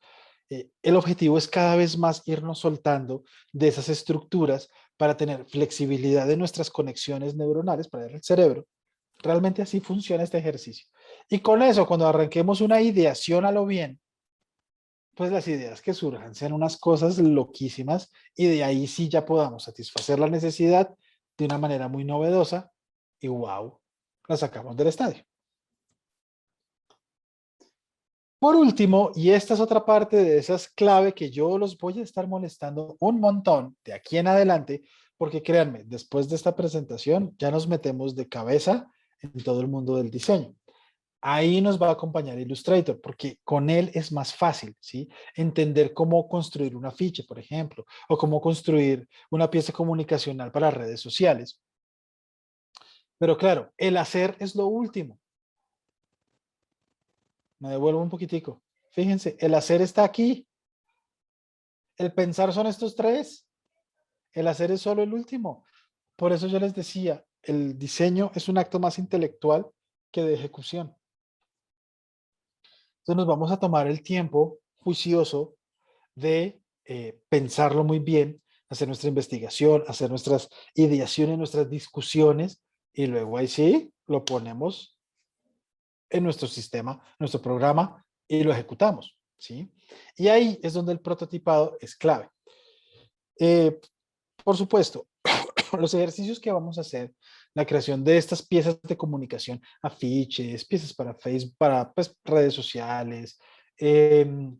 Speaker 1: El objetivo es cada vez más irnos soltando de esas estructuras para tener flexibilidad de nuestras conexiones neuronales para el cerebro. Realmente así funciona este ejercicio. Y con eso, cuando arranquemos una ideación a lo bien, pues las ideas que surjan sean unas cosas loquísimas y de ahí sí ya podamos satisfacer la necesidad de una manera muy novedosa y wow, la sacamos del estadio. Por último, y esta es otra parte de esas clave que yo los voy a estar molestando un montón de aquí en adelante, porque créanme, después de esta presentación ya nos metemos de cabeza en todo el mundo del diseño. Ahí nos va a acompañar Illustrator, porque con él es más fácil, ¿sí? Entender cómo construir un afiche, por ejemplo, o cómo construir una pieza comunicacional para redes sociales. Pero claro, el hacer es lo último. Me devuelvo un poquitico. Fíjense, el hacer está aquí. El pensar son estos tres. El hacer es solo el último. Por eso yo les decía, el diseño es un acto más intelectual que de ejecución. Entonces nos vamos a tomar el tiempo juicioso de pensarlo muy bien, hacer nuestra investigación, hacer nuestras ideaciones, nuestras discusiones, y luego ahí sí lo ponemos en nuestro sistema, nuestro programa, y lo ejecutamos, ¿sí? Y ahí es donde el prototipado es clave. Por supuesto, los ejercicios que vamos a hacer, la creación de estas piezas de comunicación, afiches, piezas para Facebook, para pues, redes sociales, el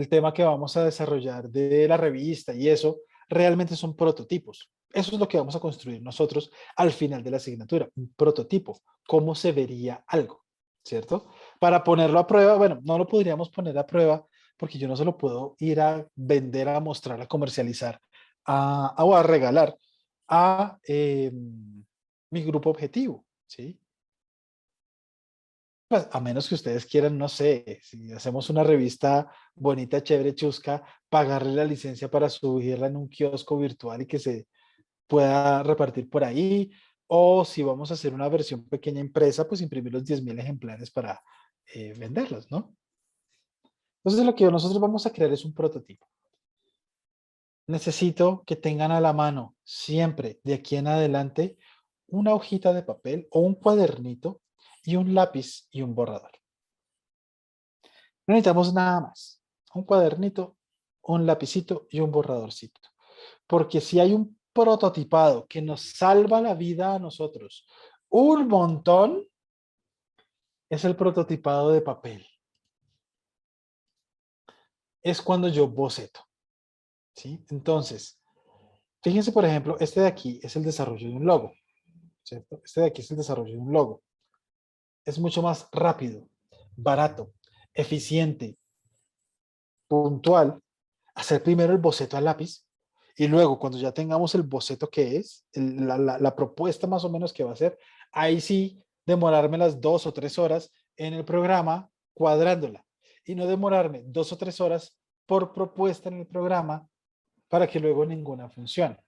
Speaker 1: tema que vamos a desarrollar de la revista y eso, realmente son prototipos. Eso es lo que vamos a construir nosotros al final de la asignatura, un prototipo, cómo se vería algo, ¿cierto? Para ponerlo a prueba, bueno, no lo podríamos poner a prueba porque yo no se lo puedo ir a vender, a mostrar, a comercializar, o a regalar a mi grupo objetivo, ¿sí? Pues a menos que ustedes quieran, no sé, si hacemos una revista bonita, chévere, chusca, pagarle la licencia para subirla en un kiosco virtual y que se pueda repartir por ahí, o si vamos a hacer una versión pequeña impresa, pues imprimir los 10.000 ejemplares para venderlos, ¿no? Entonces lo que nosotros vamos a crear es un prototipo. Necesito que tengan a la mano siempre de aquí en adelante una hojita de papel o un cuadernito y un lápiz y un borrador. No necesitamos nada más. Un cuadernito, un lapicito y un borradorcito. Porque si hay un prototipado que nos salva la vida a nosotros un montón, es el prototipado de papel. Es cuando yo boceto, ¿sí? Entonces, fíjense, por ejemplo, este de aquí es el desarrollo de un logo, ¿cierto? Este de aquí es el desarrollo de un logo. Es mucho más rápido, barato, eficiente, puntual, hacer primero el boceto al lápiz y luego cuando ya tengamos el boceto que es, la propuesta más o menos que va a ser, ahí sí demorarme las 2 o 3 horas en el programa cuadrándola y no demorarme 2 o 3 horas por propuesta en el programa para que luego ninguna funcione,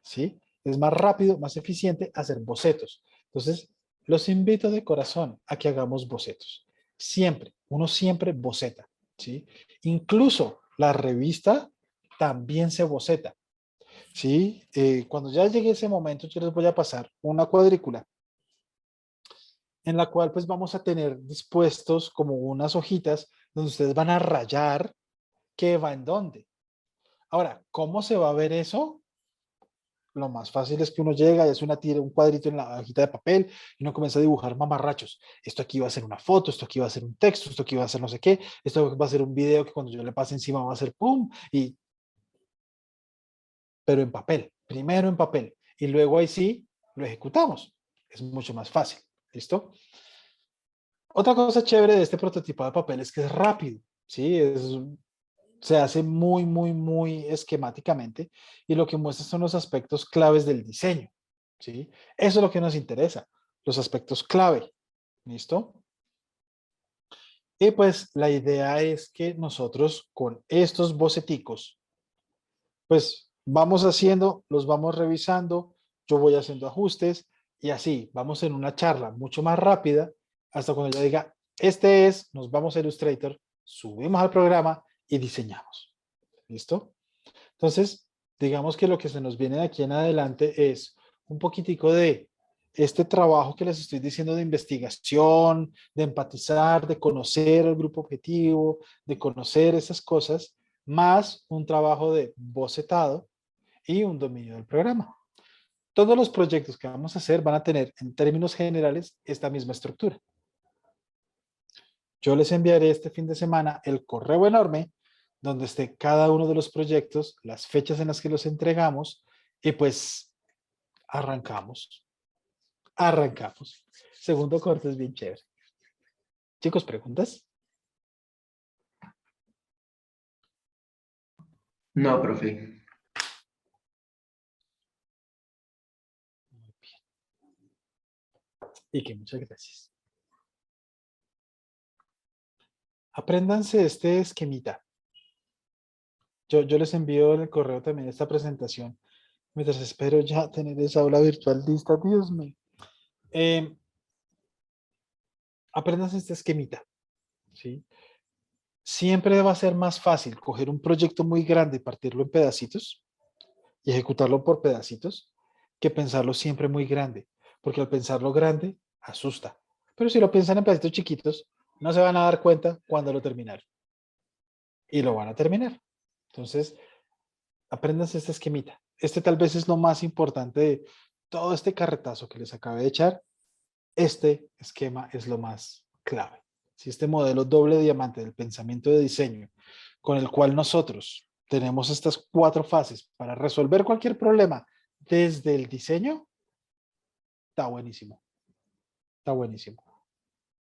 Speaker 1: ¿sí? Es más rápido, más eficiente hacer bocetos. Entonces, los invito de corazón a que hagamos bocetos. Siempre, uno siempre boceta, ¿sí? Incluso la revista también se boceta, ¿sí? Cuando ya llegue ese momento, yo les voy a pasar una cuadrícula en la cual pues vamos a tener dispuestos como unas hojitas donde ustedes van a rayar qué va en dónde. Ahora, ¿cómo se va a ver eso? Lo más fácil es que uno llega y hace un cuadrito en la hojita de papel y uno comienza a dibujar mamarrachos. Esto aquí va a ser una foto, esto aquí va a ser un texto, esto aquí va a ser no sé qué, esto va a ser un video que cuando yo le pase encima va a ser pum, pero en papel, primero en papel y luego ahí sí lo ejecutamos. Es mucho más fácil, ¿listo? Otra cosa chévere de este prototipo de papel es que es rápido, ¿sí? Se hace muy esquemáticamente y lo que muestra son los aspectos claves del diseño, ¿sí? Eso es lo que nos interesa, los aspectos clave, ¿listo? Y pues la idea es que nosotros con estos boceticos, pues vamos haciendo, los vamos revisando, yo voy haciendo ajustes y así vamos en una charla mucho más rápida hasta cuando yo diga, este es, nos vamos a Illustrator, subimos al programa y diseñamos. ¿Listo? Entonces, digamos que lo que se nos viene de aquí en adelante es un poquitico de este trabajo que les estoy diciendo de investigación, de empatizar, de conocer el grupo objetivo, de conocer esas cosas, más un trabajo de bocetado y un dominio del programa. Todos los proyectos que vamos a hacer van a tener, en términos generales, esta misma estructura. Yo les enviaré este fin de semana el correo enorme donde esté cada uno de los proyectos, las fechas en las que los entregamos y pues arrancamos. Arrancamos. Segundo corte es bien chévere. Chicos, ¿preguntas?
Speaker 2: No, profe.
Speaker 1: Y que muchas gracias. Apréndanse este esquemita. Yo les envío en el correo también esta presentación. Mientras espero ya tener esa aula virtual lista, Dios mío. Apréndanse este esquemita. ¿Sí? Siempre va a ser más fácil coger un proyecto muy grande y partirlo en pedacitos y ejecutarlo por pedacitos que pensarlo siempre muy grande. Porque al pensarlo grande, asusta. Pero si lo piensan en pedacitos chiquitos, no se van a dar cuenta cuando lo terminaron. Y lo van a terminar. Entonces, apréndanse este esquemita. Este tal vez es lo más importante de todo este carretazo que les acabé de echar. Este esquema es lo más clave. Si este modelo doble diamante del pensamiento de diseño, con el cual nosotros tenemos estas 4 fases para resolver cualquier problema desde el diseño, está buenísimo. Está buenísimo.